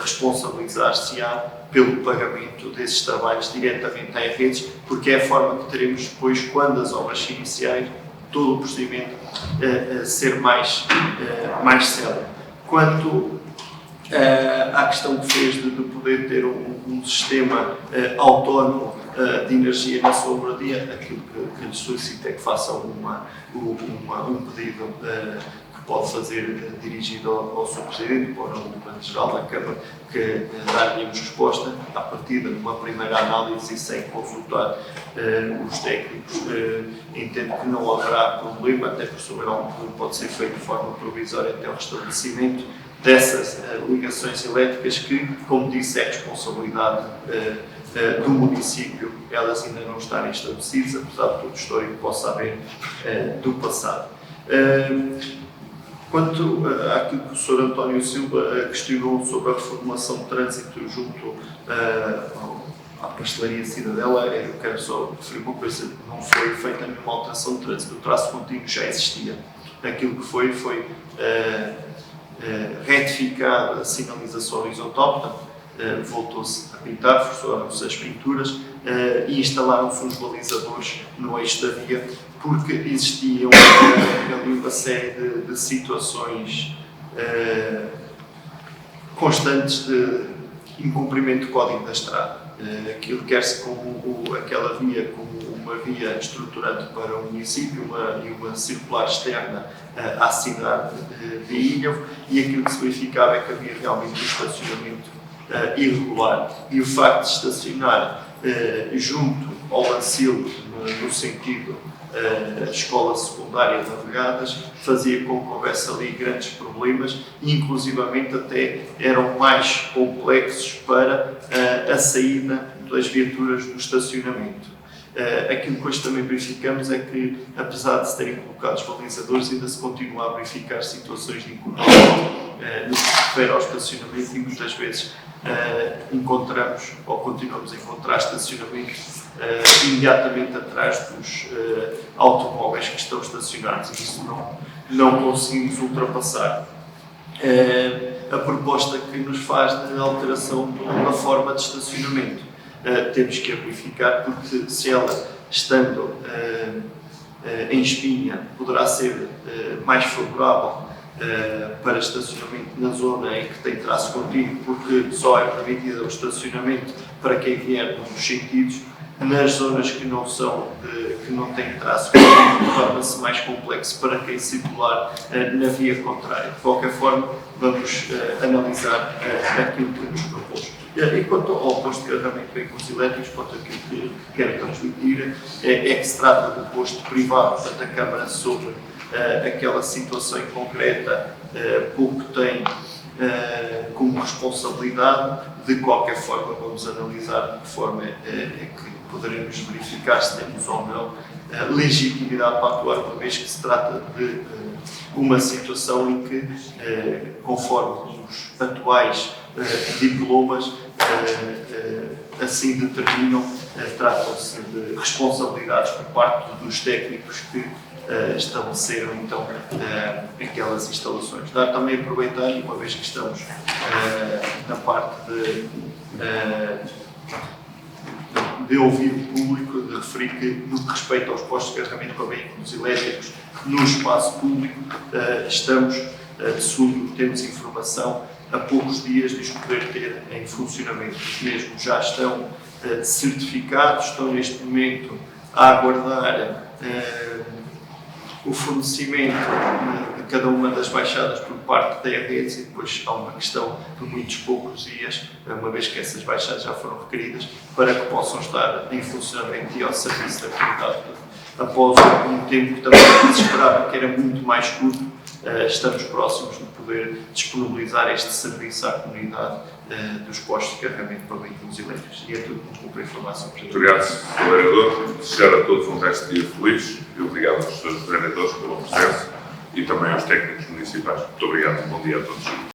responsabilizar-se-á pelo pagamento desses trabalhos diretamente à Redes, porque é a forma que teremos depois, quando as obras se iniciarem, todo o procedimento ser mais célebre. Quanto à questão que fez de poder ter um sistema autónomo de energia na sua moradia, aquilo que lhe solicito é que faça um pedido que pode fazer dirigido ao Sr. Presidente, para o Comando-Geral da Câmara, que dar-lhe resposta à partida numa primeira análise e sem consultar os técnicos. Entendo que não haverá problema, até porque sobre algo que pode ser feito de forma provisória até o restabelecimento dessas ligações elétricas que, como disse, é responsabilidade do município, elas ainda não estarem estabelecidas, apesar de todo o histórico que possa haver do passado. Quanto àquilo que o Sr. António Silva questionou sobre a reformulação de trânsito junto à pastelaria Cidadela, eu quero só referir uma coisa: não foi feita nenhuma alteração de trânsito, o traço contínuo já existia. Aquilo que foi retificar a sinalização horizontal, portanto, voltou-se a pintar, forçaram-se as pinturas e instalaram-se uns balizadores no eixo da via, porque existiam ali uma série de situações constantes de incumprimento do código da estrada. Aquilo quer-se como aquela via como uma via estruturante para o município e uma circular externa à cidade de Ilhavo, e aquilo que se verificava é que havia realmente um estacionamento irregular, e o facto de estacionar junto ao Lancil, no sentido escola secundária Navegadas, fazia com que houvesse ali grandes problemas, e inclusivamente até eram mais complexos para a saída das viaturas do estacionamento. Aquilo que hoje também verificamos é que, apesar de se terem colocado os balizadores, ainda se continua a verificar situações de incumprimento no que se refere ao estacionamento, e muitas vezes encontramos, ou continuamos a encontrar, estacionamento imediatamente atrás dos automóveis que estão estacionados, e isso não conseguimos ultrapassar. A proposta que nos faz de alteração da forma de estacionamento, temos que a verificar, porque se ela, estando em Espinha, poderá ser mais favorável para estacionamento na zona em que tem traço contínuo, porque só é permitido o estacionamento para quem vier num dos sentidos. Nas zonas que não têm traço contínuo, torna-se mais complexo para quem circular na via contrária. De qualquer forma, vamos analisar aquilo que nos propôs. E quanto ao posto de carregamento de veículos elétricos, quanto aquilo que quero transmitir, é que se trata do posto privado, portanto, a Câmara, sobre aquela situação concreta, pouco tem como responsabilidade. De qualquer forma, vamos analisar de que forma é que poderemos verificar se temos ou não legitimidade para atuar, uma vez que se trata de uma situação em que, conforme os atuais diplomas assim determinam, tratam-se de responsabilidades por parte dos técnicos que estabeleceram então aquelas instalações. Dar também aproveitar, uma vez que estamos na parte de ouvir o público, de referir que, no que respeita aos postos de carregamento para veículos elétricos no espaço público, estamos, segundo temos informação, a poucos dias de os poder ter em funcionamento. Os mesmos já estão certificados, estão neste momento a aguardar o fornecimento de cada uma das baixadas por parte da redes, e depois há uma questão de muitos poucos dias, uma vez que essas baixadas já foram requeridas, para que possam estar em funcionamento e ao serviço da comunidade. Após um tempo que também se esperava que era muito mais curto, estamos próximos de poder disponibilizar este serviço à comunidade dos postos de carregamento para veículos elétricos. E é tudo que cumpre a informação. Muito obrigado, Sr. Vereador. Desejar a todos um resto de dia feliz e obrigado aos Srs. Vereadores pelo processo e também aos técnicos municipais. Muito obrigado. Bom dia a todos.